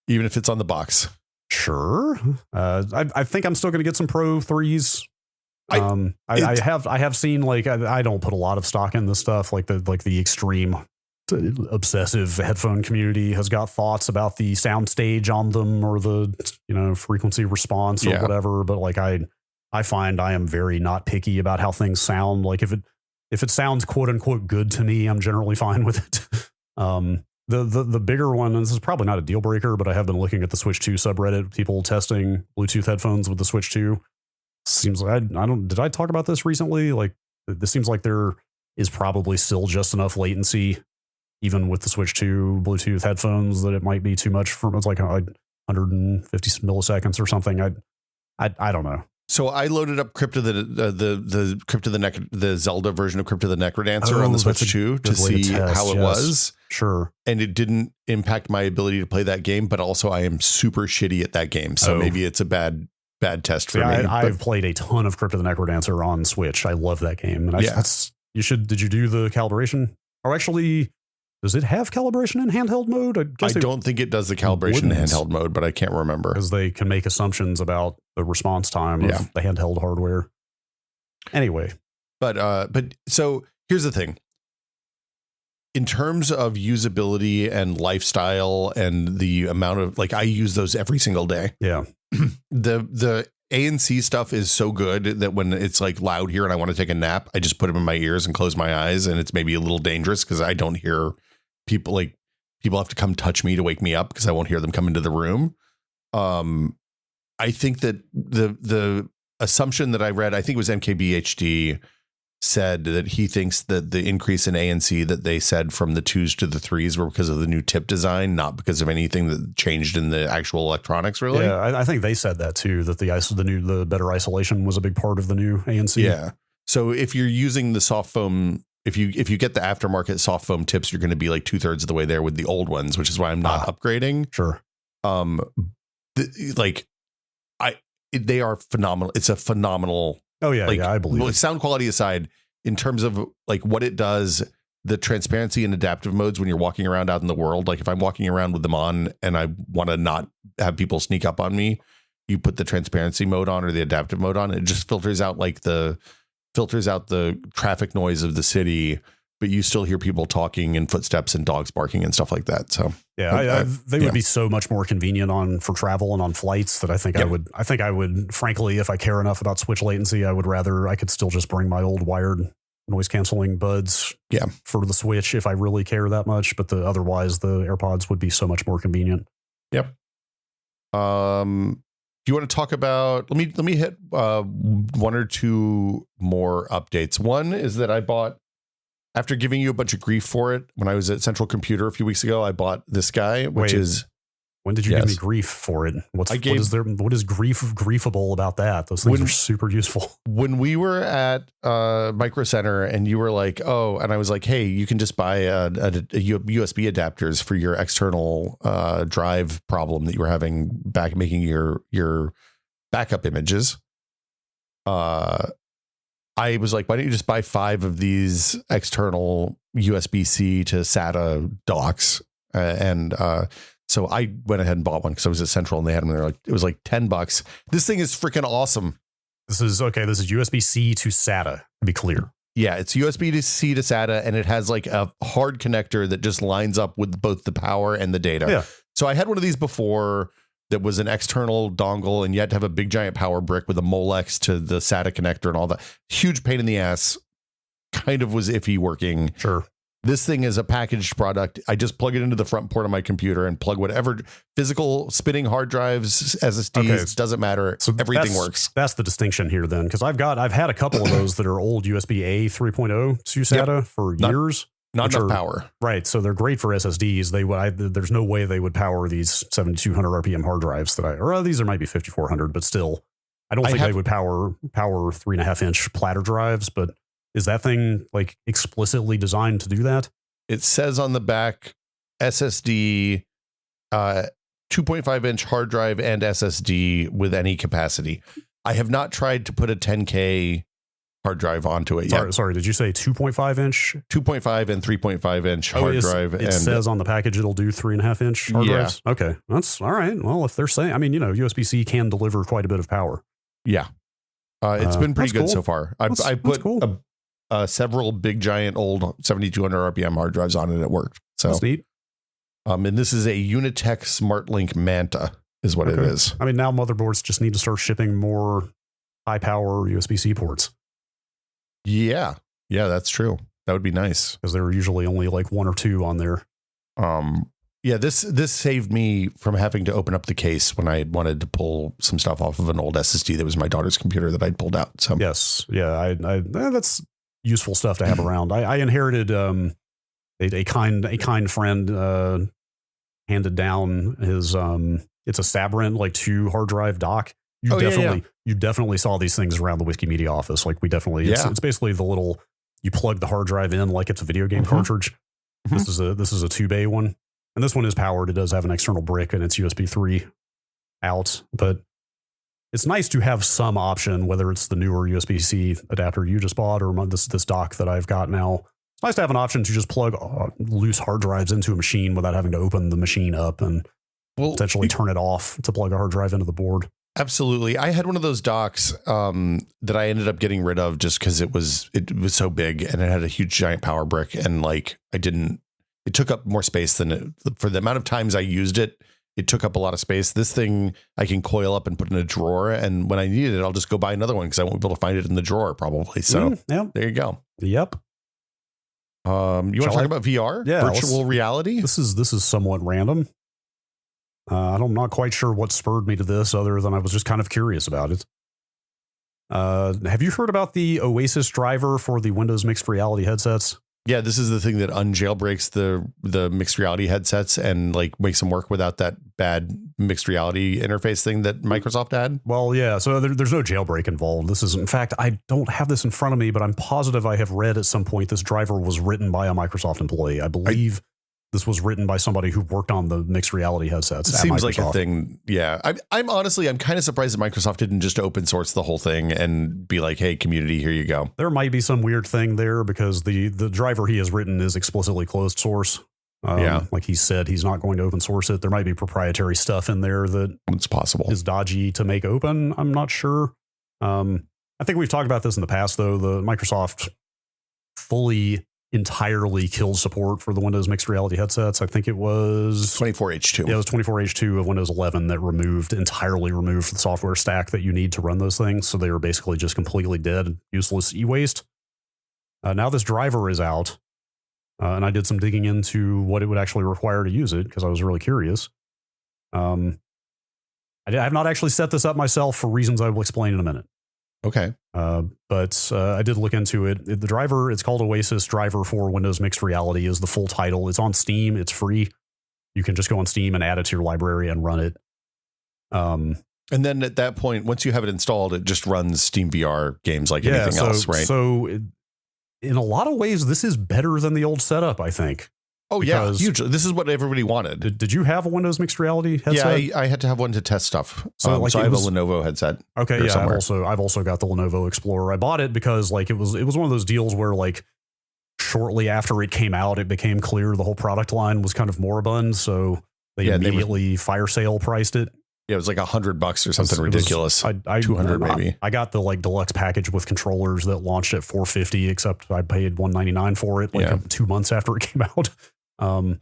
even if it's on the box. Sure. I think I'm still going to get some Pro 3s. I have seen, like, I don't put a lot of stock in this stuff. Like the extreme obsessive headphone community has got thoughts about the sound stage on them, or the, frequency response or whatever. But like, I find I am very not picky about how things sound. Like if it sounds quote unquote good to me, I'm generally fine with it. The bigger one, and this is probably not a deal breaker, but I have been looking at the Switch 2 subreddit, people testing Bluetooth headphones with the Switch 2. Seems like did I talk about this recently? Like, this seems like there is probably still just enough latency, even with the Switch 2 Bluetooth headphones, that it might be too much for, it's like 150 milliseconds or something. I don't know. So I loaded up the Zelda version of Crypt of the Necrodancer on the Switch 2 to see how it was. Sure. And it didn't impact my ability to play that game, but also I am super shitty at that game. So maybe it's a bad test for me. I've played a ton of Crypt of the Necrodancer on Switch. I love that game. And did you do the calibration? Or actually, does it have calibration in handheld mode? I don't think it does the calibration in handheld mode, but I can't remember. Because they can make assumptions about the response time of the handheld hardware. Anyway. But so here's the thing. In terms of usability and lifestyle and the amount of, like, I use those every single day. Yeah. The ANC stuff is so good that when it's like loud here and I want to take a nap, I just put them in my ears and close my eyes, and it's maybe a little dangerous because I don't hear people have to come touch me to wake me up because I won't hear them come into the room. I think that the assumption that I read, I think it was MKBHD, said that he thinks that the increase in ANC that they said from the 2s to the 3s were because of the new tip design, not because of anything that changed in the actual electronics, really. Yeah, I think they said that too, that the better isolation was a big part of the new ANC. Yeah. So if you're using the soft foam, if you get the aftermarket soft foam tips, you're going to be like 2/3 of the way there with the old ones, which is why I'm not upgrading. Sure. They are phenomenal. It's a phenomenal. Oh yeah, I believe it. Sound quality aside, in terms of like what it does, the transparency and adaptive modes when you're walking around out in the world, like if I'm walking around with them on and I want to not have people sneak up on me, you put the transparency mode on or the adaptive mode on, it just filters out the traffic noise of the city, but you still hear people talking and footsteps and dogs barking and stuff like that. So yeah, they would be so much more convenient for travel and on flights that I think I would, frankly, if I care enough about switch latency, I could still just bring my old wired noise canceling buds for the Switch if I really care that much. But otherwise the AirPods would be so much more convenient. Yep. Do you want to talk about, let me hit one or two more updates. One is that I bought, after giving you a bunch of grief for it, when I was at Central Computer a few weeks ago, I bought this guy, which is... When did you give me grief for it? What is griefable about that? Those things are super useful. When we were at Micro Center and you were like, oh, and I was like, hey, you can just buy a USB adapters for your external drive problem that you were having making your backup images. I was like, why don't you just buy 5 of these external USB-C to SATA docks? So I went ahead and bought one because I was at Central and they had them there. It was like $10. This thing is freaking awesome. This is USB-C to SATA, to be clear. Yeah, it's USB-C to SATA, and it has like a hard connector that just lines up with both the power and the data. Yeah. So I had one of these before that was an external dongle, and you had to have a big giant power brick with a Molex to the SATA connector and all that. Huge pain in the ass. Kind of was iffy working. Sure. This thing is a packaged product. I just plug it into the front port of my computer and plug whatever physical spinning hard drives, SSDs, doesn't matter. So everything works. That's the distinction here then. Because I've had a couple of those that are old USB-A 3.0 to SATA for years. Not enough power. Right. So they're great for SSDs. There's no way they would power these 7,200 RPM hard drives these might be 5,400, but still, I don't think they would power 3.5-inch platter drives, but is that thing like explicitly designed to do that? It says on the back SSD, 2.5-inch hard drive and SSD with any capacity. I have not tried to put a 10K hard drive onto it yet. Sorry, did you say 2.5-inch? 2.5 and 3.5-inch hard drive. It says on the package it'll do 3.5-inch hard drives? Okay, that's all right. Well, if they're saying, USB-C can deliver quite a bit of power. Yeah. It's been pretty good so far. I put several big giant old 7,200 RPM hard drives on it. It worked. So that's neat. And this is a Unitech SmartLink Manta is what it is. Now motherboards just need to start shipping more high power USB-C ports. Yeah, that's true. That would be nice because there were usually only like 1 or 2 on there. Yeah, this saved me from having to open up the case when I wanted to pull some stuff off of an old SSD that was my daughter's computer that I'd pulled out. So yes, yeah, that's useful stuff to have around. I inherited a kind friend handed down his it's a Sabrent like 2 hard drive dock. You definitely saw these things around the Wikimedia office. Like it's basically the little, you plug the hard drive in like it's a video game cartridge. This is a 2-bay one. And this one is powered. It does have an external brick and it's USB 3 out, but it's nice to have some option, whether it's the newer USB-C adapter you just bought or this dock that I've got now nice to have an option to just plug loose hard drives into a machine without having to open the machine up and potentially turn it off to plug a hard drive into the board. Absolutely. I had one of those docks that I ended up getting rid of just because it was so big and it had a huge giant power brick, and like it took up more space than for the amount of times I used it. It took up a lot of space. This thing I can coil up and put in a drawer, and when I need it, I'll just go buy another one because I won't be able to find it in the drawer probably. So there you go. Yep. You want to talk about VR? Yeah, virtual reality. This is somewhat random. I'm not quite sure what spurred me to this, other than I was just kind of curious about it. Have you heard about the Oasis driver for the Windows mixed reality headsets? Yeah, this is the thing that unjailbreaks the mixed reality headsets and like makes them work without that bad mixed reality interface thing that Microsoft had. Well, yeah, so there's no jailbreak involved. This is, in fact, I don't have this in front of me, but I'm positive I have read at some point this driver was written by a Microsoft employee. I believe this was written by somebody who worked on the mixed reality headsets. It seems like a thing. Yeah. I'm honestly kind of surprised that Microsoft didn't just open source the whole thing and be like, hey, community, here you go. There might be some weird thing there because the driver he has written is explicitly closed source. Like he said, he's not going to open source it. There might be proprietary stuff in there that it's possible is dodgy to make open. I'm not sure. I think we've talked about this in the past, though. The Microsoft entirely killed support for the Windows mixed reality headsets. I think it was 24H2. Yeah, it was 24H2 of Windows 11 that entirely removed the software stack that you need to run those things. So they were basically just completely dead, useless e-waste. Now this driver is out, and I did some digging into what it would actually require to use it because I was really curious. I have not actually set this up myself for reasons I will explain in a minute. Okay. But I did look into it. The driver, it's called Oasis driver for Windows Mixed Reality is the full title. It's on Steam. It's free. You can just go on Steam and add it to your library and run it. And then at that point, once you have it installed, it just runs Steam VR games like anything else, right? So in a lot of ways, this is better than the old setup, I think. Oh, yeah, hugely. This is what everybody wanted. Did you have a Windows mixed reality headset? Yeah, I had to have one to test stuff. So I have a Lenovo headset. Okay, yeah, I've also got the Lenovo Explorer. I bought it because like it was one of those deals where like shortly after it came out, it became clear the whole product line was kind of moribund. So they immediately fire sale priced it. Yeah, it was like $100 or something ridiculous. 200 maybe. I got the like deluxe package with controllers that launched at $450, except I paid $199 for it 2 months after it came out. You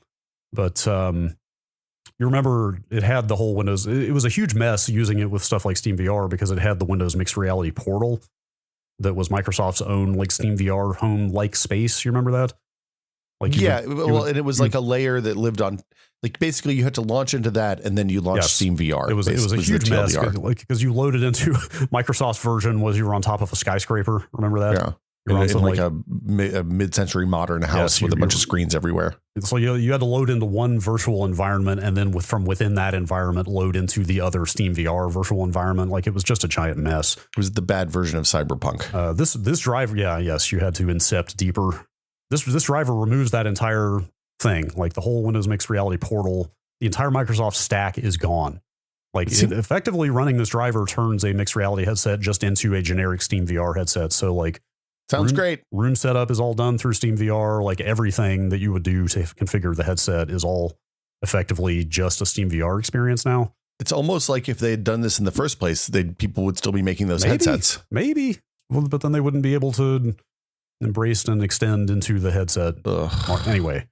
remember it had the whole Windows. It was a huge mess using it with stuff like Steam VR because it had the Windows mixed reality portal that was Microsoft's own like Steam VR home like space. You remember that? Like and it was like a layer that lived on. Like basically, you had to launch into that, and then you launched Steam VR. It was a huge mess because you loaded into Microsoft's version was you were on top of a skyscraper. Remember that? Yeah. In like a mid-century modern house with a bunch of screens everywhere. So you had to load into one virtual environment and then from within that environment load into the other Steam VR virtual environment. Like it was just a giant mess. It was the bad version of Cyberpunk. This driver, you had to incept deeper. This driver removes that entire thing. Like the whole Windows mixed reality portal, the entire Microsoft stack is gone. Like effectively running this driver turns a mixed reality headset just into a generic Steam VR headset. So like, sounds great. Room setup is all done through Steam VR. Like everything that you would do to configure the headset is all effectively just a Steam VR experience now. It's almost like if they had done this in the first place, people would still be making those headsets. Maybe. Well, but then they wouldn't be able to embrace and extend into the headset. Anyway,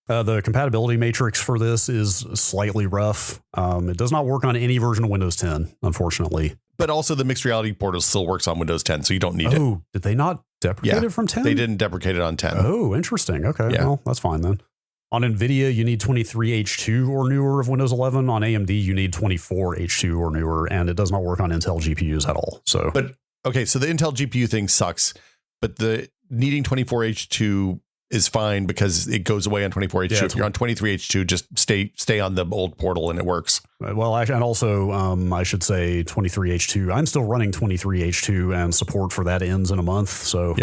the compatibility matrix for this is slightly rough. It does not work on any version of Windows 10, unfortunately. But also the mixed reality portal still works on Windows 10, so you don't need it. Oh, did they not deprecate it from 10? They didn't deprecate it on 10. Oh, interesting. Okay, well, that's fine then. On NVIDIA, you need 23H2 or newer of Windows 11. On AMD, you need 24H2 or newer, and it does not work on Intel GPUs at all. So, but okay, so the Intel GPU thing sucks, but the needing 24H2 is fine because it goes away on 24H2. If you're on 23H2, just stay on the old portal and it works. Well, and also, I should say 23H2. I'm still running 23H2 and support for that ends in a month. So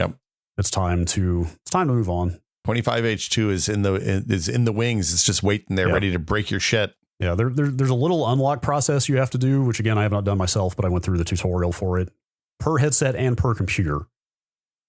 it's time to move on. 25H2 is in the wings. It's just waiting there, ready to break your shit. Yeah, there's a little unlock process you have to do, which again, I have not done myself, but I went through the tutorial for it. Per headset and per computer.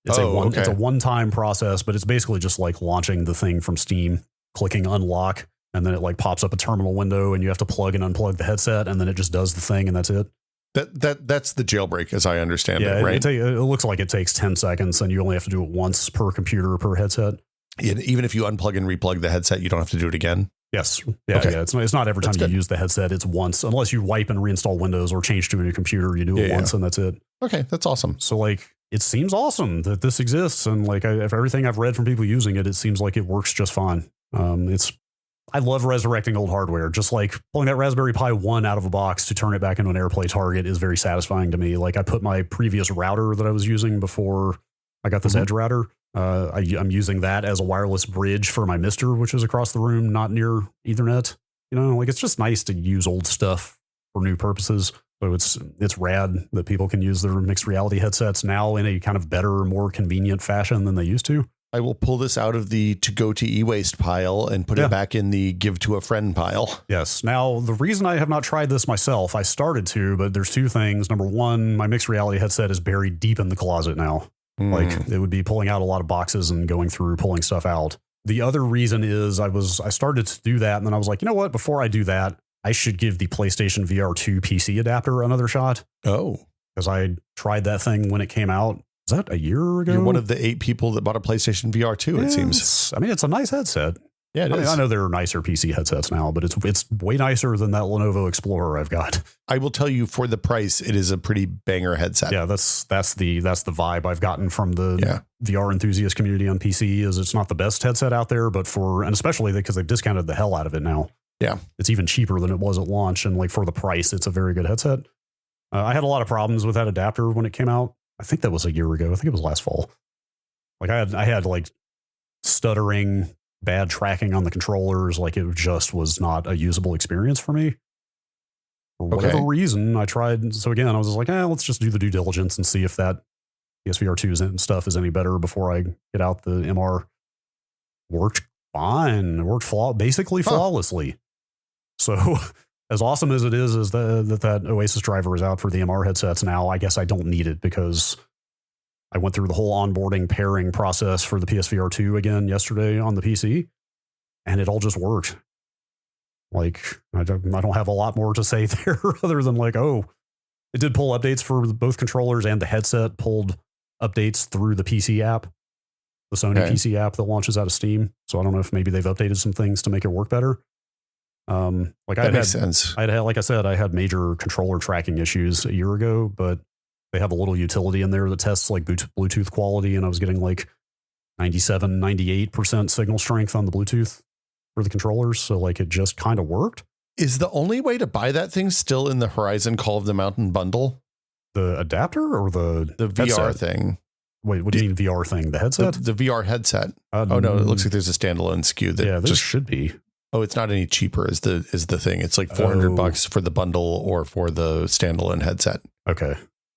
It's it's a one-time process, but it's basically just like launching the thing from Steam, clicking unlock, and then it like pops up a terminal window and you have to plug and unplug the headset, and then it just does the thing, and that's it. That's the jailbreak, as I understand it, right? It looks like it takes 10 seconds, and you only have to do it once per computer per headset. Even if you unplug and replug the headset, you don't have to do it again? Yes. Yeah. Okay. Yeah. It's not every time you use the headset. It's once, unless you wipe and reinstall Windows or change to a new computer. You do it once and that's it. Okay. That's awesome. So like, it seems awesome that this exists. And like, if everything I've read from people using it, it seems like it works just fine. I love resurrecting old hardware. Just like pulling that Raspberry Pi 1 out of a box to turn it back into an AirPlay target is very satisfying to me. Like I put my previous router that I was using before I got this Edge router. I'm using that as a wireless bridge for my Mister, which is across the room, not near Ethernet. You know, like it's just nice to use old stuff for new purposes. So it's rad that people can use their mixed reality headsets now in a kind of better, more convenient fashion than they used to. I will pull this out of the to go to e-waste pile and put it back in the give to a friend pile. Yes. Now, the reason I have not tried this myself, I started to, but there's two things. Number one, my mixed reality headset is buried deep in the closet now. Like it would be pulling out a lot of boxes and going through, pulling stuff out. The other reason is I started to do that. And then I was like, you know what, before I do that, I should give the PlayStation VR2 PC adapter another shot. Oh, because I tried that thing when it came out. Was that a year ago? You're one of the 8 people that bought a PlayStation VR2, it seems. I mean, it's a nice headset. Yeah, it is. I know there are nicer PC headsets now, but it's way nicer than that Lenovo Explorer I've got. I will tell you, for the price, it is a pretty banger headset. Yeah, that's the vibe I've gotten from the VR enthusiast community on PC. Is it's not the best headset out there, but and especially because they've discounted the hell out of it now. Yeah, it's even cheaper than it was at launch, and like for the price, it's a very good headset. I had a lot of problems with that adapter when it came out. I think that was a year ago. I think it was last fall. Like I had like stuttering, bad tracking on the controllers. Like it just was not a usable experience for me. For whatever reason, I tried. So again, I was just like, let's just do the due diligence and see if that PSVR2 stuff is any better before I get out the MR. Worked fine. It worked basically flawlessly. So as awesome as it is that Oasis driver is out for the MR headsets now, I guess I don't need it because I went through the whole onboarding pairing process for the PSVR2 again yesterday on the PC, and it all just worked. Like, I don't have a lot more to say there other than like, it did pull updates for both controllers, and the headset pulled updates through the PC app, the Sony PC app that launches out of Steam. So I don't know if maybe they've updated some things to make it work better. That makes sense. Like I said, I had major controller tracking issues a year ago, but they have a little utility in there that tests like Bluetooth quality, and I was getting like 97, 98% signal strength on the Bluetooth for the controllers. So like it just kind of worked. Is the only way to buy that thing still in the Horizon Call of the Mountain bundle? The adapter or the VR headset thing? Wait, what do you mean VR thing? The headset? The VR headset. Oh no, it looks like there's a standalone SKU that there should be. Oh, it's not any cheaper is the thing. It's like $400 for the bundle or for the standalone headset. Okay.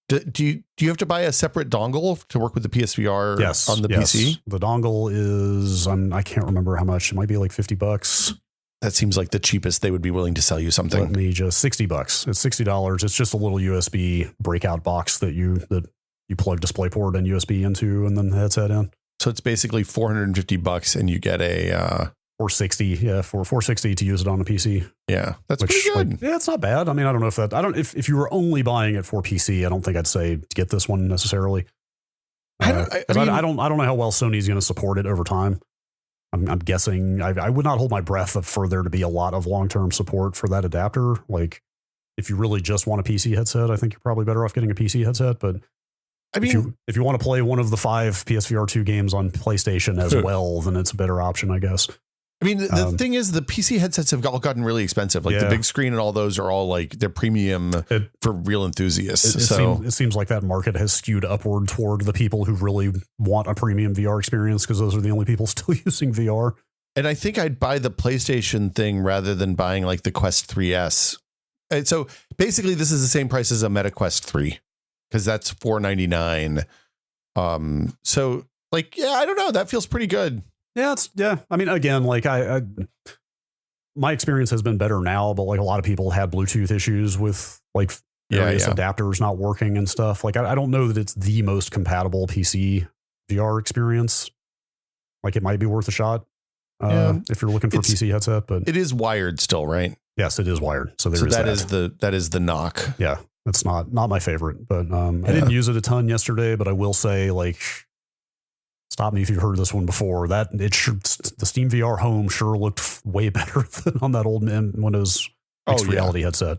Do you have to buy a separate dongle to work with the PSVR on the PC? The dongle is, I can't remember how much. It might be like $50. That seems like the cheapest they would be willing to sell you something. Let me just $60. It's $60. It's just a little USB breakout box that you plug DisplayPort and USB into, and then the headset in. So it's basically $450 and you get a $460, for $460 to use it on a PC. Yeah, that's pretty good. Like, it's not bad. I mean, I don't know if you were only buying it for PC, I don't think I'd say to get this one necessarily. I don't know how well Sony's going to support it over time. I'm guessing I would not hold my breath for there to be a lot of long-term support for that adapter. Like, if you really just want a PC headset, I think you're probably better off getting a PC headset. But I mean, if you want to play one of the 5 PSVR2 games on PlayStation as well, then it's a better option, I guess. I mean, the thing is, the PC headsets have all gotten really expensive. Like the big screen and all those are all like they're premium for real enthusiasts. It seems like that market has skewed upward toward the people who really want a premium VR experience, because those are the only people still using VR. And I think I'd buy the PlayStation thing rather than buying like the Quest 3S. And so basically, this is the same price as a Meta Quest 3 because that's $499. So like, I don't know. That feels pretty good. Yeah. I mean, again, like my experience has been better now, but like a lot of people had Bluetooth issues with like various adapters not working and stuff. Like, I don't know that it's the most compatible PC VR experience. Like it might be worth a shot if you're looking for a PC headset. But it is wired still, right? Yes, it is wired. So that is the knock. Yeah, that's not my favorite. But I didn't use it a ton yesterday. But I will say, like, stop me if you've heard this one before. That the Steam VR Home sure looked way better than on that old Windows mixed reality headset.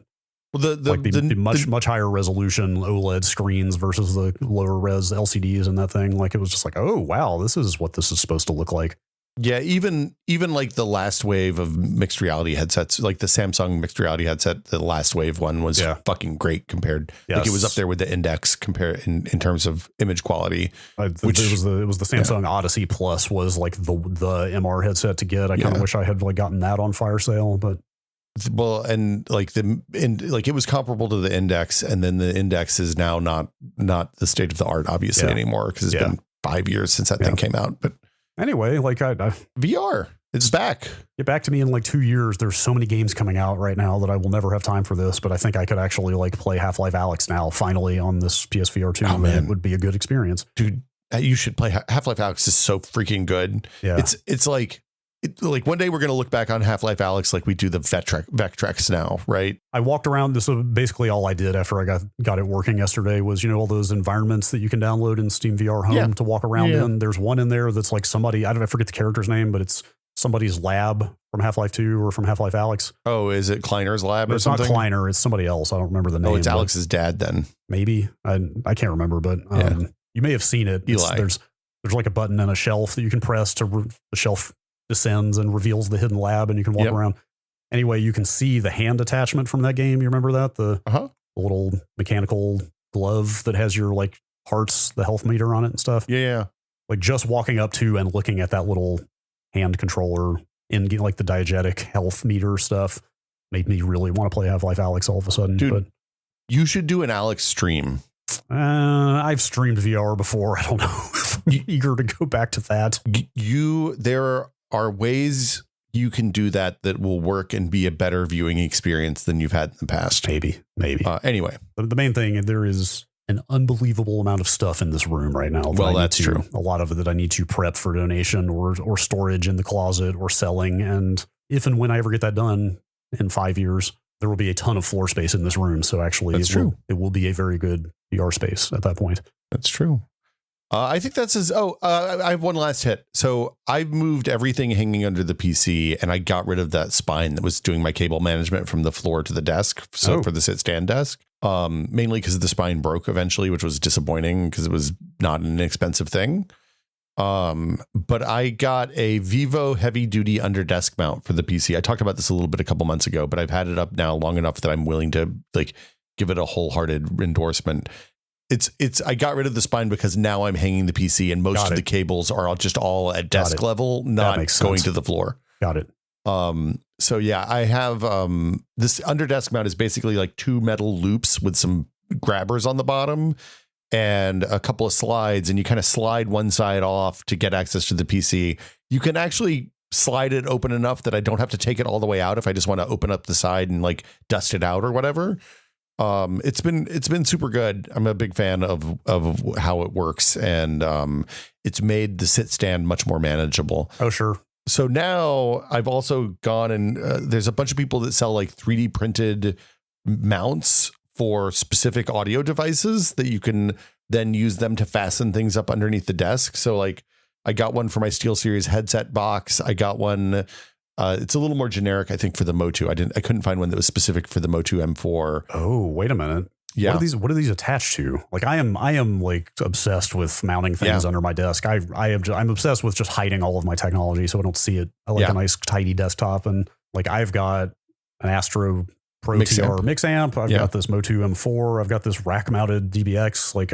Well, the much higher resolution OLED screens versus the lower res LCDs and that thing. Like it was just like, oh wow, this is what this is supposed to look like. Yeah, even like the last wave of mixed reality headsets, like the Samsung mixed reality headset, the last wave one was fucking great compared. Yes. Like it was up there with the Index in terms of image quality. Which it was the Samsung Odyssey Plus was like the MR headset to get. I kind of wish I had like gotten that on fire sale, but. Well, and like it was comparable to the Index, and then the Index is now not the state of the art, obviously, anymore, because it's been 5 years since that thing came out. But anyway, like I VR, it's back. Get back to me in like 2 years. There's so many games coming out right now that I will never have time for this, but I think I could actually like play Half-Life Alyx now, finally on this PSVR2. Oh, man. It would be a good experience, dude. You should play Half-Life Alyx. Is so freaking good. Yeah, it's like. Like one day we're going to look back on Half-Life Alyx like we do the Vectrex now, right? I walked around. This was basically all I did after I got it working yesterday was, all those environments that you can download in Steam VR Home to walk around in. There's one in there that's like somebody, I forget the character's name, but it's somebody's lab from Half-Life 2 or from Half-Life Alyx. Oh, is it Kleiner's lab or it's something? It's not Kleiner. It's somebody else. I don't remember the name. Oh, it's Alex's dad then. Maybe. I can't remember, but you may have seen it. Eli. There's like a button and a shelf that you can press to the shelf descends and reveals the hidden lab, and you can walk around. Anyway, you can see the hand attachment from that game. You remember that? The little mechanical glove that has your like hearts, the health meter on it and stuff. Yeah. Like just walking up to and looking at that little hand controller in like the diegetic health meter stuff made me really want to play Half-Life Alyx all of a sudden. Dude, but you should do an Alyx stream. I've streamed VR before. I don't know if I'm eager to go back to that. There are ways you can do that will work and be a better viewing experience than you've had in the past. Maybe. Anyway, the main thing, there is an unbelievable amount of stuff in this room right now. Well, that's true. A lot of it that I need to prep for donation or storage in the closet or selling. And if and when I ever get that done in 5 years, there will be a ton of floor space in this room. So actually, it will be a very good VR space at that point. That's true. I think that's I have one last hit. So I've moved everything hanging under the PC, and I got rid of that spine that was doing my cable management from the floor to the desk. So for the sit stand desk, mainly because the spine broke eventually, which was disappointing because it was not an inexpensive thing. But I got a Vivo heavy duty under desk mount for the PC. I talked about this a couple months ago, but I've had it up now long enough that I'm willing to like give it a wholehearted endorsement. I got rid of the spine because now I'm hanging the PC and most of the cables are all at desk level, not going to the floor. Got it. So yeah, I have, this under desk mount is basically like 2 metal loops with some grabbers on the bottom and a couple of slides, and you kind of slide one side off to get access to the PC. You can actually slide it open enough that I don't have to take it all the way out if I just want to open up the side and like dust it out or whatever. It's been super good. I'm a big fan of how it works, and it's made the sit stand much more manageable. Oh, sure. So now I've also gone and there's a bunch of people that sell like 3D printed mounts for specific audio devices that you can then use them to fasten things up underneath the desk. So like I got one for my SteelSeries headset box. I got one. It's a little more generic, I think, for the Motu. I couldn't find one that was specific for the Motu M4. Oh, wait a minute. Yeah. What are these attached to? Like I am like obsessed with mounting things under my desk. I'm obsessed with just hiding all of my technology so I don't see it. I like a nice tidy desktop, and like I've got an Astro Pro TR mix amp. I've got this Motu M4. I've got this rack mounted DBX. Like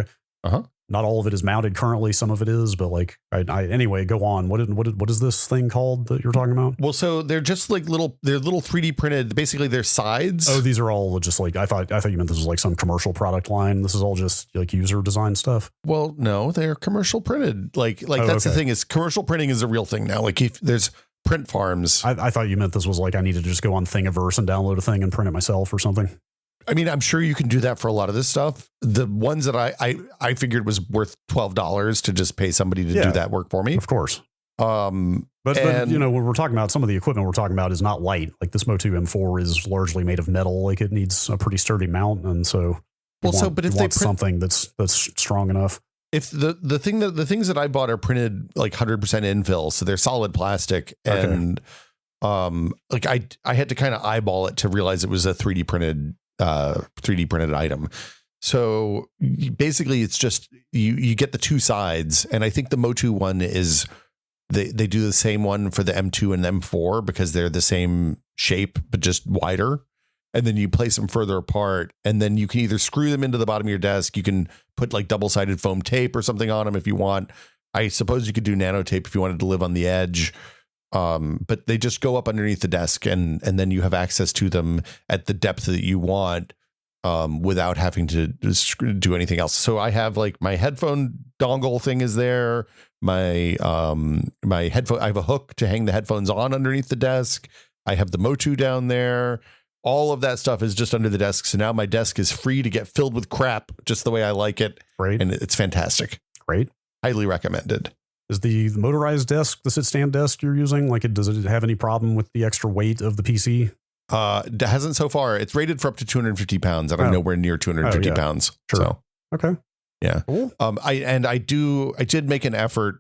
not all of it is mounted currently. Some of it is, but like anyway, go on. What is this thing called that you're talking about? Well, so they're just like they're little 3D printed. Basically, they're sides. Oh, these are all just like I thought you meant this was like some commercial product line. This is all just like user design stuff. Well, no, they're commercial printed. Like that's the thing is commercial printing is a real thing now. Like if there's print farms. I thought you meant this was like I needed to just go on Thingiverse and download a thing and print it myself or something. I mean, I'm sure you can do that for a lot of this stuff. The ones that I figured was worth $12 to just pay somebody to do that work for me. Of course. But you know, when we're talking about some of the equipment we're talking about is not light. Like this Motu M4 is largely made of metal. Like it needs a pretty sturdy mount. And so, but if they print something that's strong enough. If the things that I bought are printed like 100% infill, so they're solid plastic, and like I had to kind of eyeball it to realize it was a 3D printed item. So basically it's just you get the two sides, and I think the Motu one is they do the same one for the M2 and M4 because they're the same shape but just wider. And then you place them further apart, and then you can either screw them into the bottom of your desk. You can put like double-sided foam tape or something on them if you want. I suppose you could do nanotape if you wanted to live on the edge. But they just go up underneath the desk, and then you have access to them at the depth that you want without having to do anything else. So I have like my headphone dongle thing is there. My headphone, I have a hook to hang the headphones on underneath the desk. I have the Motu down there. All of that stuff is just under the desk. So now my desk is free to get filled with crap just the way I like it. Great. And it's fantastic. Great. Highly recommended. Is the motorized desk, the sit-stand desk you're using, like does it have any problem with the extra weight of the PC? It hasn't so far. It's rated for up to 250 pounds. And I'm nowhere near 250 pounds. Sure. So, okay. Yeah. Cool. I did make an effort.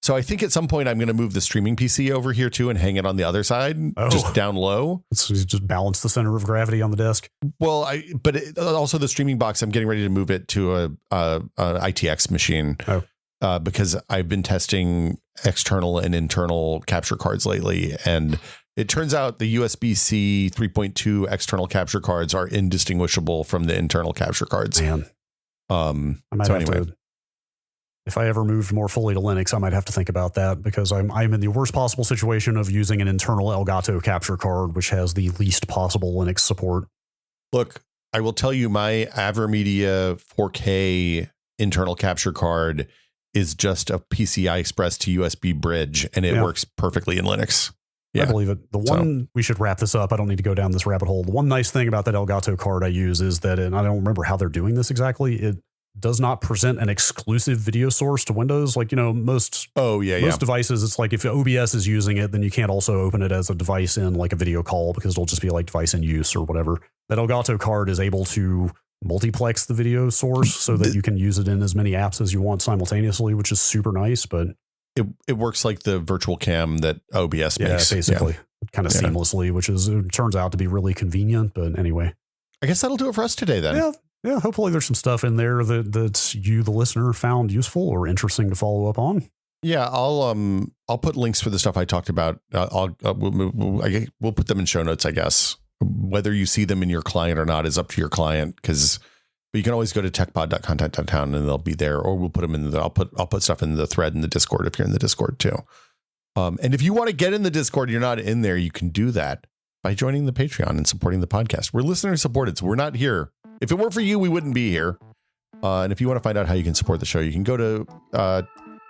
So I think at some point I'm going to move the streaming PC over here too and hang it on the other side, just down low. So you just balance the center of gravity on the desk. Well, also the streaming box, I'm getting ready to move it to a ITX machine because I've been testing external and internal capture cards lately. And it turns out the USB-C 3.2 external capture cards are indistinguishable from the internal capture cards. Man. I might have to. If I ever moved more fully to Linux, I might have to think about that because I'm in the worst possible situation of using an internal Elgato capture card, which has the least possible Linux support. Look, I will tell you my AverMedia 4K internal capture card is just a PCI Express to USB bridge, and it works perfectly in Linux. Yeah. I believe it. We should wrap this up. I don't need to go down this rabbit hole. The one nice thing about that Elgato card I use is that, and I don't remember how they're doing this exactly, it does not present an exclusive video source to Windows. Like, you know, most devices, it's like if OBS is using it, then you can't also open it as a device in like a video call because it'll just be like device in use or whatever. That Elgato card is able to multiplex the video source so that you can use it in as many apps as you want simultaneously, which is super nice. But it works like the virtual cam that OBS makes. Basically. Kind of seamlessly, which turns out to be really convenient. But anyway, I guess that'll do it for us today then. Yeah, hopefully there's some stuff in there that you, the listener, found useful or interesting to follow up on. Yeah, I'll put links for the stuff I talked about. We'll put them in show notes, I guess. Whether you see them in your client or not is up to your client, but you can always go to techpod.content.town and they'll be there, or we'll put them in I'll put stuff in the thread in the Discord if you're in the Discord too. And if you want to get in the Discord, you're not in there, you can do that by joining the Patreon and supporting the podcast. We're listener supported, so we're not here. If it weren't for you, we wouldn't be here. And if you want to find out how you can support the show, you can go to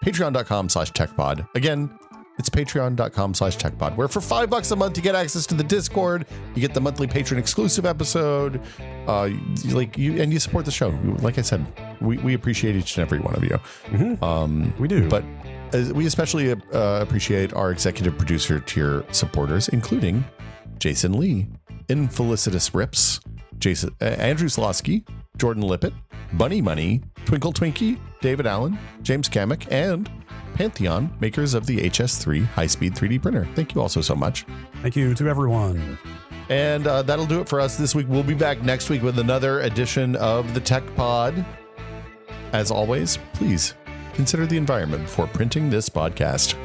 patreon.com/techpod. Again, it's patreon.com/techpod, where for $5 a month, you get access to the Discord. You get the monthly patron exclusive episode. You support the show. Like I said, we appreciate each and every one of you. We do. But we especially appreciate our executive producer tier supporters, including Jason Lee, Infelicitous Rips, Andrew Slosky, Jordan Lippett, Bunny Money, Twinkle Twinkie, David Allen, James Kamek, and Pantheon, makers of the HS3 high-speed 3D printer. Thank you also so much. Thank you to everyone. And that'll do it for us this week. We'll be back next week with another edition of the Tech Pod. As always, please consider the environment before printing this podcast.